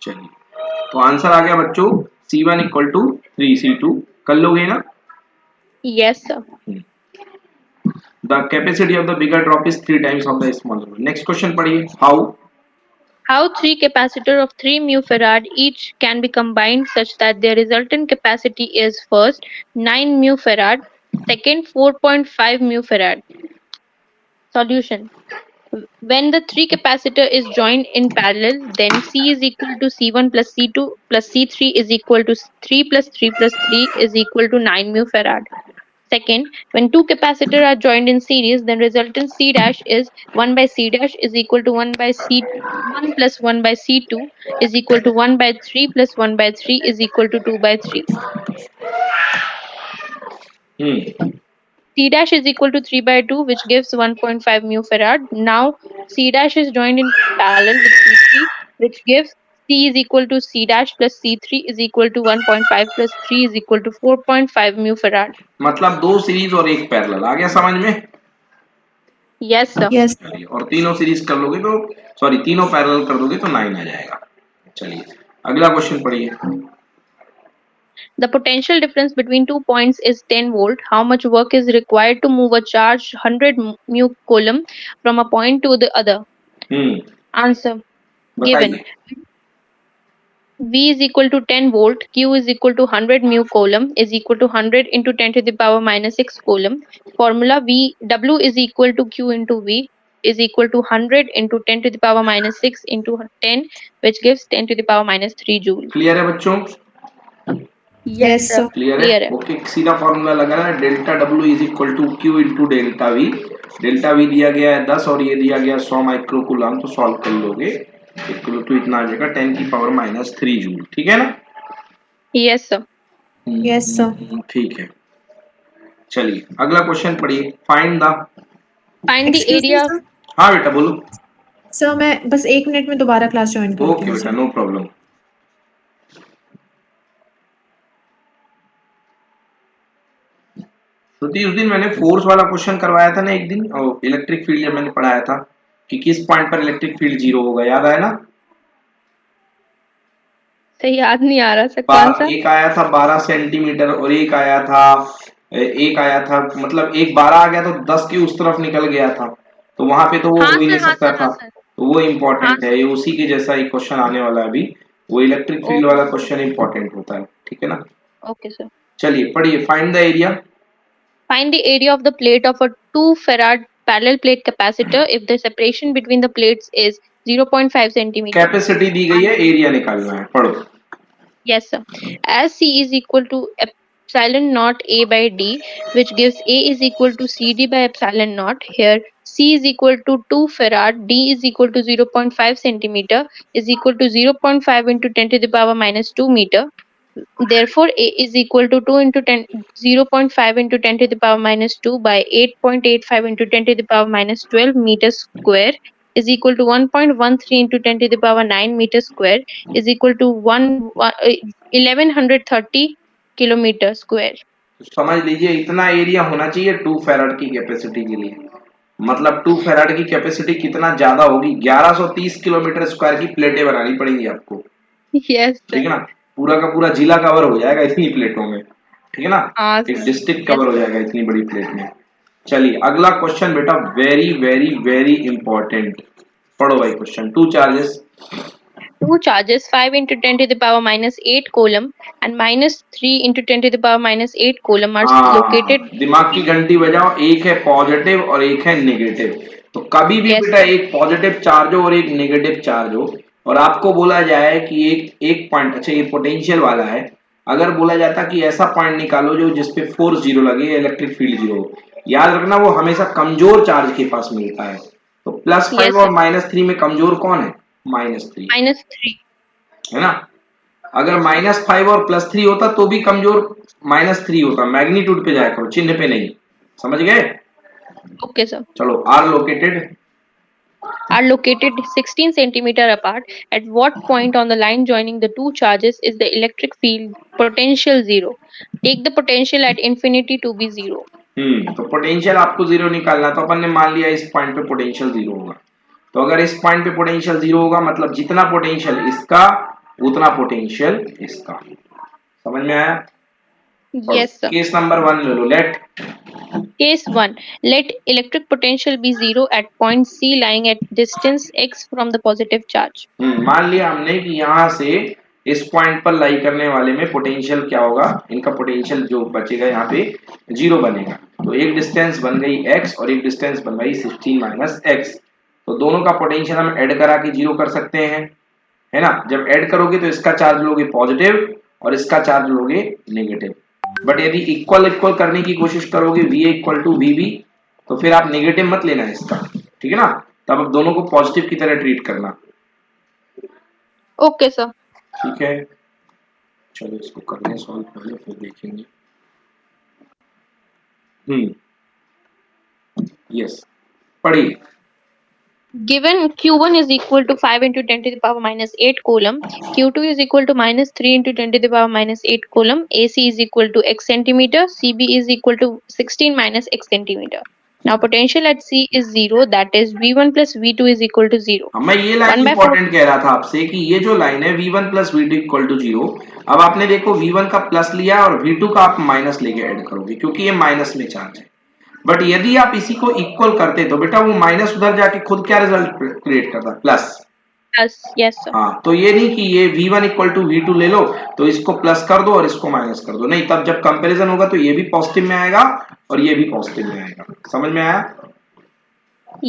चलिए, तो आंसर आ गया बच्चों C1 इक्वल टू 3C2। कर लोगे ना? Yes sir. The capacity of the bigger drop is 3 times of the smaller. Next question पढ़िए। How? How three capacitor of 3 mu farad each can be combined such that their resultant capacity is first 9 mu farad, second 4.5 mu farad. Solution. When the three capacitor is joined in parallel, then C is equal to C1 plus C2 plus C3 is equal to 3 plus 3 plus 3 is equal to 9 mu farad. Second, when two capacitors are joined in series, then resultant C dash is 1 by C dash is equal to 1 by C1 plus 1 by C2 is equal to 1 by 3 plus 1 by 3 is equal to 2 by 3. C dash is equal to 3 by 2, which gives 1.5 mu farad. Now, C dash is joined in parallel with C3, which gives C is equal to C dash plus C3 is equal to 1.5 plus 3 is equal to 4.5 mu farad. मतलब दो series और एक parallel, आ गया समझ में? Yes, sir. Yes. चलिए, और तीनों सीरीज कर लोगे तो सॉरी तीनों पैरेलल कर दोगे तो 9 आ जाएगा। चलिए अगला क्वेश्चन पढ़िए। The potential difference between 2 points is 10 volt. How much work is required to move a charged 100 mu coulomb from a point to the other? Answer given. बताइए। V is equal to 10 volt, Q is equal to 100 mu coulomb is equal to 100 into 10 to the power minus 6 coulomb. Formula W is equal to Q into V is equal to 100 into 10 to the power minus 6 into 10, which gives 10 to the power minus 3 joule. Clear है बच्चों? Yes, Yes, sir. sir. Clear Clear है? है. Okay, सीधा formula लगाना है, delta W is equal to Q into delta V. Delta V दिया गया है 10 और ये दिया गया 100 माइक्रो कूलम, तो सॉल्व कर लोगे इक्वल टू इतना आ जाएगा 10 की पावर माइनस 3 जूल। ठीक है ना? Yes, sir. Yes, sir. ठीक है, चलिए अगला क्वेश्चन पढ़िए। Find the. Find the Excuse me, area. sir. हाँ बेटा बोलो। सर मैं बस 1 मिनट में दोबारा क्लास ज्वाइन करती ओके हूँ बेटा, सर। No problem. श्रुति, उस दिन मैंने फोर्स वाला क्वेश्चन करवाया था ना एक दिन, और इलेक्ट्रिक फील्ड जब मैंने पढ़ाया था कि किस पॉइंट पर इलेक्ट्रिक फील्ड जीरो होगा, याद आया ना? सही याद नहीं आ रहा सर, कौन सा? एक आया था 12 सेंटीमीटर और एक आया था मतलब एक 12 आ गया तो 10 की उस तरफ निकल गया था, तो वहां पे तो वो हाँ हो ही नहीं सर, हाँ सकता सर, था। हाँ सर. तो वो हाँ इम्पोर्टेंट है, सर. ये उसी के जैसा एक क्वेश्चन आने वाला है अभी। वो इलेक्ट्रिक फील्ड वाला Okay, क्वेश्चन इंपॉर्टेंट होता है, ठीक है ना? okay, sir. चलिए पढ़िए। Find the area. Find the area of the plate of a 2 farad parallel plate capacitor if the separation between the plates is 0.5 centimeter. Capacity दी गई है, एरिया निकालना है, पढ़ो। Yes, sir. As C is equal to epsilon naught A by D, which gives A is equal to CD by epsilon naught. Here, C is equal to 2 farad, D is equal to 0.5 centimeter, is equal to 0.5 into 10 to the power minus 2 meter. Therefore, A is equal to 2 into 10, 0.5 into 10 to the power minus 2 by 8.85 into 10 to the power minus 12 meters square is equal to 1.13 into 10 to the power 9 meters square is equal to 1130 kilometer square. समझ लीजिए इतना area होना चाहिए 2 farad की capacity के लिए। मतलब 2 farad की कैपेसिटी कितना ज्यादा होगी, 1130 किलोमीटर स्क्वायर की प्लेटें बनानी पड़ेंगी आपको। Yes, ठीक sir. है ना? पूरा का पूरा जिला कवर हो जाएगा इतनी प्लेटों में, ठीक है ना? हाँ एक sir. डिस्ट्रिक्ट Yes, कवर हो sir. जाएगा इतनी बड़ी प्लेट में। चलिए अगला क्वेश्चन बेटा, वेरी वेरी वेरी इंपॉर्टेंट। पढ़ो भाई question. Two charges. Two charges 5 into 10 to the power minus 8 coulomb and minus 3 into 10 to the power minus 8 coulomb are located. दिमाग की घंटी बजाओ, एक है पॉजिटिव और एक है नेगेटिव। तो कभी भी Yes, बेटा sir. एक पॉजिटिव चार्ज हो और एक नेगेटिव चार्ज हो, और आपको बोला जाए कि एक पॉइंट, अच्छा ये पोटेंशियल वाला है, अगर बोला जाता कि ऐसा पॉइंट निकालो जो जिसपे फोर्स जीरो लगे, इलेक्ट्रिक फील्ड जीरो हो, याद रखना वो हमेशा कमजोर चार्ज के पास मिलता है। तो +5 Yes, और sir. -3 में कमजोर कौन है? -3, Minus 3. है ना? अगर -5 और +3 होता तो भी कमजोर -3 होता, मैग्नीट्यूड पे जाया करो, चिन्ह पे नहीं। समझ गए? Okay, sir. चलो, are located. Are located 16 centimeter apart. At what point on the line joining the two charges is the electric field potential zero? Take the potential at infinity to be zero. तो potential आपको zero निकालना, तो अपन ने मान लिया इस point पे potential zero होगा। तो अगर इस पॉइंट पे पोटेंशियल जीरो होगा मतलब जितना पोटेंशियल इसका उतना पोटेंशियल इसका। समझ में आया? पढ़ो। Yes, sir. केस नंबर 1 ले लो, late. Case 1. Let electric potential be zero at point C lying at distance x from the positive charge. मान लिया हमने कि यहाँ से इस पॉइंट पर लाई करने वाले में पोटेंशियल क्या होगा, इनका पोटेंशियल जो बचेगा यहाँ पे जीरो बनेगा। तो एक डिस्टेंस बन गई x और एक डिस्टेंस बन गई 16 - x। तो दोनों का पोटेंशियल हम ऐड करा के जीरो कर सकते हैं, है ना? जब ऐड करोगे तो इसका चार्ज लोगे पॉजिटिव और इसका चार्ज लोगे नेगेटिव। बट यदि इक्वल इक्वल करने की कोशिश करोगे V इक्वल टू VB, तो फिर आप नेगेटिव मत लेना इसका, ठीक है ना? तब आप दोनों को पॉजिटिव की तरह ट्रीट करना। Okay, sir. ठीक है, चलो इसको करने सॉल्व पहले फिर देखेंगे। यस, पढ़िए। Given Q1 is equal to 5 into 10 to the power minus 8 coulomb, Q2 is equal to minus 3 into 10 to the power minus 8 coulomb, AC is equal to x centimeter, CB is equal to 16 minus x centimeter. Now potential at C is 0, that is V1 plus V2 is equal to 0. मैं ये line 1 by 4 important कह रहा था आपसे कि ये जो line है V1 plus V2 equal to 0, अब आपने देखो V1 का प्लस लिया और V2 का आप माइनस लेके ऐड करोगे क्योंकि ये माइनस में चार्ज है। बट यदि आप इसी को इक्वल करते तो बेटा वो माइनस उधर जाके खुद क्या रिजल्ट क्रिएट करता, प्लस। plus, yes sir. हाँ, तो ये नहीं कि ये V1 इक्वल टू V2 ले लो तो इसको प्लस कर दो और इसको माइनस कर दो, नहीं, तब जब कंपैरिजन होगा तो ये भी पॉजिटिव में आएगा और ये भी पॉजिटिव में आएगा। समझ में आया?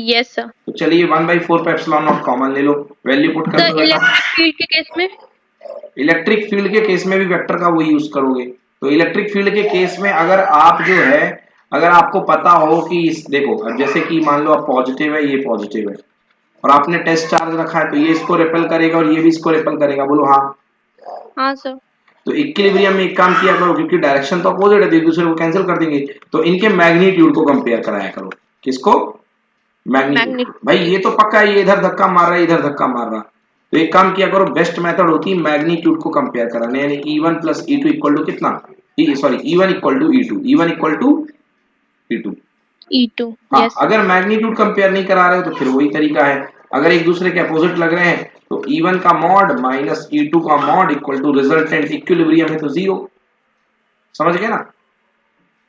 Yes sir. तो चलिए 1/4 पे एप्सिलॉन नॉट कॉमन ले लो, वैल्यू पुट कर तो दो बेटा। इलेक्ट्रिक फील्ड के केस में इलेक्ट्रिक फील्ड के केस में भी वेक्टर का वही यूज करोगे। तो इलेक्ट्रिक फील्ड के केस में अगर आप जो है, अगर आपको पता हो कि देखो, अब जैसे कि मान लो आप पॉजिटिव है, ये पॉजिटिव है और आपने टेस्ट चार्ज रखा है तो ये इसको रिपेल करेगा और ये भी इसको रिपेल करेगा, बोलो हाँ। हाँ सर। तो इक्विलिब्रियम में एक काम किया करो, क्योंकि डायरेक्शन तो अपोजिट है, एक दूसरे को कैंसिल कर देंगे, तो इनके मैग्नीट्यूड को कंपेयर कराया करो। किसको? मैग्नीट्यूड। भाई ये तो पक्का है, ये इधर धक्का मार रहा है, इधर धक्का मार रहा, तो एक काम किया करो, बेस्ट मेथड होती है मैग्नीट्यूड को कंपेयर कराने, यानी E1 plus E2 equal to कितना, sorry E1 equal to E2, E1 equal to E2। E2, हाँ, yes sir. अगर मैग्नीट्यूड कंपेयर नहीं करा रहे हो तो फिर वही तरीका है, अगर एक दूसरे के अपोजिट लग रहे हैं तो E1 का मॉड माइनस E2 का mod equal to resultant, equilibrium है तो 0। समझ गए ना?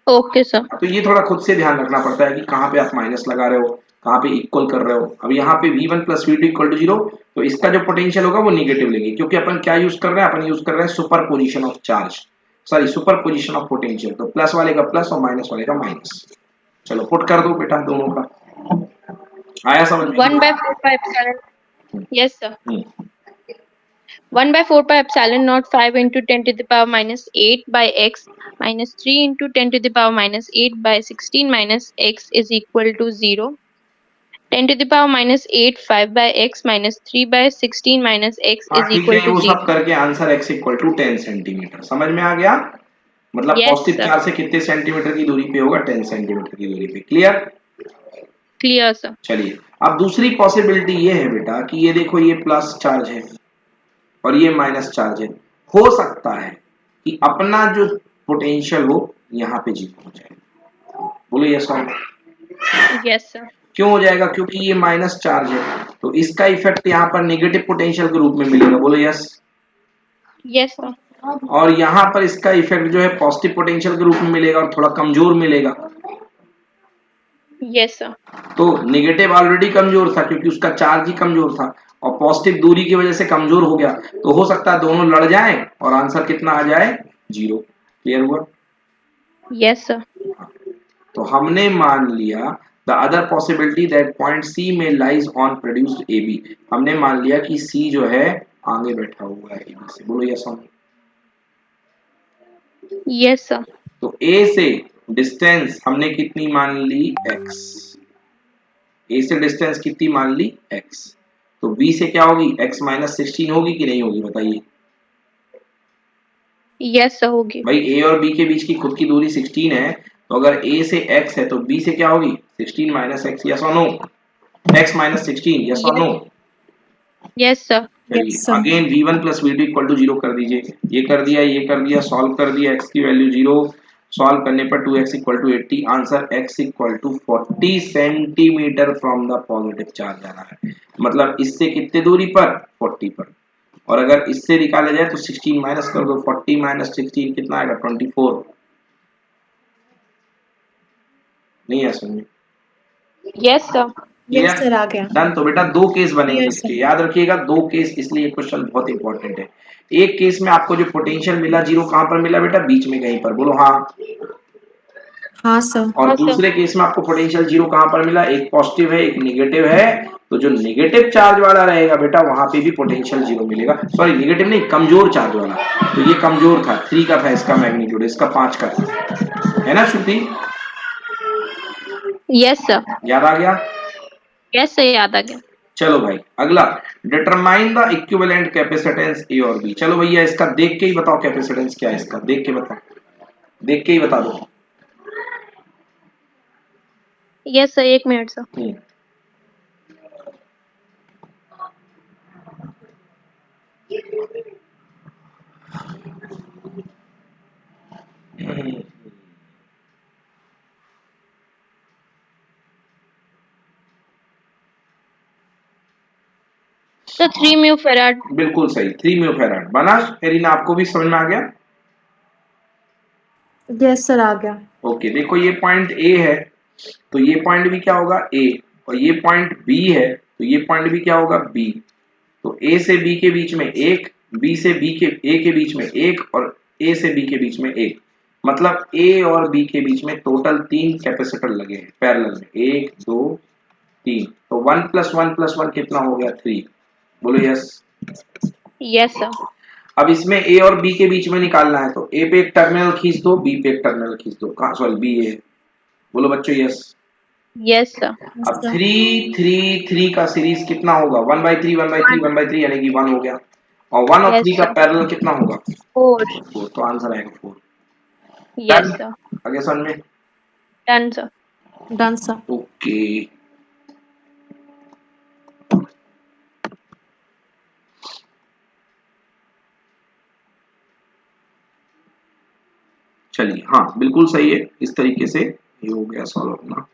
Okay sir. तो ये थोड़ा खुद से ध्यान रखना पड़ता है कि कहाँ पे आप माइनस लगा रहे हो, कहाँ पे इक्वल कर रहे हो। अब यहाँ पे V1 plus V2 equal to 0, तो इसका जो पोटेंशियल होगा वो निगेटिव लेंगे, क्योंकि अपन क्या यूज कर रहे हैं, अपन यूज कर रहे हैं super position of charge, sorry super position of potential, तो प्लस वाले का प्लस और माइनस वाले का माइनस। चलो पुट कर दो बेटा दोनों का, आया समझ में? 1/4 pi epsilon. Yes sir. Hmm, 1/4 pi epsilon naught 5 into 10 to the power minus 8 by x minus 3 into 10 to the power minus 8 by 16 minus x is equal to 0. 10 to the power minus 8 5 by x minus 3 by 16 minus x हाँ is ठीक है, equal to वो 0. सब करके answer x equal to 10 centimetre. समझ में आ गया? मतलब Yes पॉजिटिव sir. चार्ज से कितने सेंटीमीटर की दूरी पे होगा, 10 सेंटीमीटर की दूरी पे। क्लियर? Clear sir. चलिए, अब दूसरी पॉसिबिलिटी ये है बेटा कि ये देखो, ये प्लस चार्ज है और ये माइनस चार्ज है, हो सकता है कि अपना जो पोटेंशियल हो यहाँ पे जीरो हो जाए। बोलो यस और नो। Yes sir. क्यों हो जाएगा? क्योंकि ये माइनस चार्ज है तो इसका इफेक्ट यहाँ पर नेगेटिव पोटेंशियल के रूप में मिलेगा। बोलो यस। Yes sir. और यहाँ पर इसका इफेक्ट जो है पॉजिटिव पोटेंशियल के रूप में मिलेगा और थोड़ा कमजोर मिलेगा। Yes sir. तो नेगेटिव ऑलरेडी कमजोर था क्योंकि उसका चार्ज ही कमजोर था, और पॉजिटिव दूरी की वजह से कमजोर हो गया, तो हो सकता है दोनों लड़ जाएं और आंसर कितना आ जाए, 0। क्लियर हुआ? Yes sir. तो हमने मान लिया the other possibility that point C में lies on produced A B, हमने मान लिया कि सी जो है आगे बैठा हुआ है ए बी से। बोलो यस। Yes sir. तो ए से डिस्टेंस हमने कितनी मान ली, x, ए से डिस्टेंस कितनी मान ली, x, तो b से क्या होगी, x माइनस 16 होगी कि नहीं होगी बताइए? Yes sir होगी. भाई a और b के बीच की खुद की दूरी 16 है, तो अगर a से x है तो b से क्या होगी, 16 माइनस x, यस और नो? x माइनस 16, यस और नो? Yes sir. चलिए Yes, sir. Again V1 plus V2 equal to 0 कर दीजिए, ये कर दिया, ये कर दिया, सॉल्व कर दिया, x की वैल्यू 0, सॉल्व करने पर 2x equal to 80, answer x equal to 40 centimetre from the positive charge आ रहा है। मतलब इससे कितने दूरी पर, 40 पर, और अगर इससे निकाला जाए तो 16 माइनस कर दो, 40 माइनस 16 कितना आएगा, 24। नहीं है समझ में? Yes sir. Yes, clear? sir, आ गया. डन। तो बेटा दो केस बनेंगे Yes, sir. इसके, याद रखिएगा दो केस, इसलिए क्वेश्चन बहुत इंपॉर्टेंट है। एक केस में आपको जो पोटेंशियल मिला 0 कहां पर मिला बेटा, बीच में कहीं पर, बोलो हाँ। हाँ sir. और हाँ, sir. दूसरे केस में आपको पोटेंशियल 0 कहां पर मिला, एक पॉजिटिव है एक निगेटिव है, तो जो निगेटिव चार्ज वाला रहेगा बेटा वहां पे भी पोटेंशियल 0 मिलेगा, सॉरी निगेटिव नहीं, कमजोर चार्ज वाला, तो ये कमजोर था, 3 का था इसका मैग्नीट्यूड, इसका 5 का था, है ना श्रुति? Yes sir. याद आ गया? Yes sir याद आ गया. चलो भाई अगला, डिटरमाइन द इक्विवेलेंट कैपेसिटेंस ए और बी। चलो भैया इसका देख के ही बताओ कैपेसिटेंस क्या है, इसका देख के बताओ, देख के ही बता दो। Yes sir, एक minute sir. So 3 mu farad. बिल्कुल सही, 3 म्यू फेराड बना। एरिना आपको भी समझ में आ गया? Yes, sir, आ गया. ओके, देखो ये पॉइंट ए है, तो ये पॉइंट भी क्या होगा ए, और ये पॉइंट बी है, तो ये पॉइंट भी क्या होगा बी। तो ए से बी के बीच में एक, बी से बी के ए के बीच में एक, और ए से बी के बीच में एक, मतलब ए और बी के बीच में टोटल 3 कैपेसिटर लगे हैं पैरेलल में, 1 2 3। तो 1 + 1 + 1 कितना हो गया 3। बोलो यस। Yes, sir. अब इसमें ए और बी के बीच में निकालना है, तो ए पे एक टर्मिनल खींच दो, बी पे एक टर्मिनल खींच दो, कहाँ सॉरी बी ए। बोलो बच्चों यस। Yes, sir. अब 3 3 3 का सीरीज कितना होगा 1/3 1/3 1/3 यानी कि 1 हो गया, और 1 और Yes, 3 का sir. पैरेलल कितना होगा 4. 4, तो आंसर आएगा 4। Yes, done, sir. आगे समझ में? Done, sir. Done, sir. Okay, चलिए हाँ बिल्कुल सही है, इस तरीके से ये हो गया सॉल्व अपना।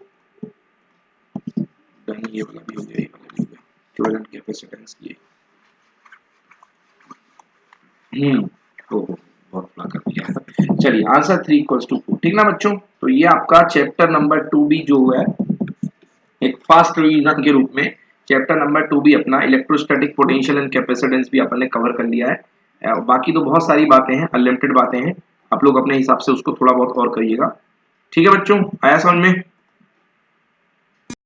डन, ये वाला भी हो गया, ये वाला भी हो गया, इक्विवेलेंट कैपेसिटेंस ये। ओहो, बहुत बड़ा कर दिया। चलिए आंसर 3 = 4, ठीक ना बच्चों? तो ये आपका चैप्टर नंबर 2B जो है, एक फास्ट रिवीजन के रूप में चैप्टर नंबर 2B अपना इलेक्ट्रोस्टैटिक पोटेंशियल एंड कैपेसिटेंस भी अपन ने कवर कर लिया है। बाकी तो बहुत सारी बातें हैं, अनलिमिटेड बातें हैं, आप लोग अपने हिसाब से उसको थोड़ा बहुत और करिएगा। ठीक है बच्चों, आया समझ में?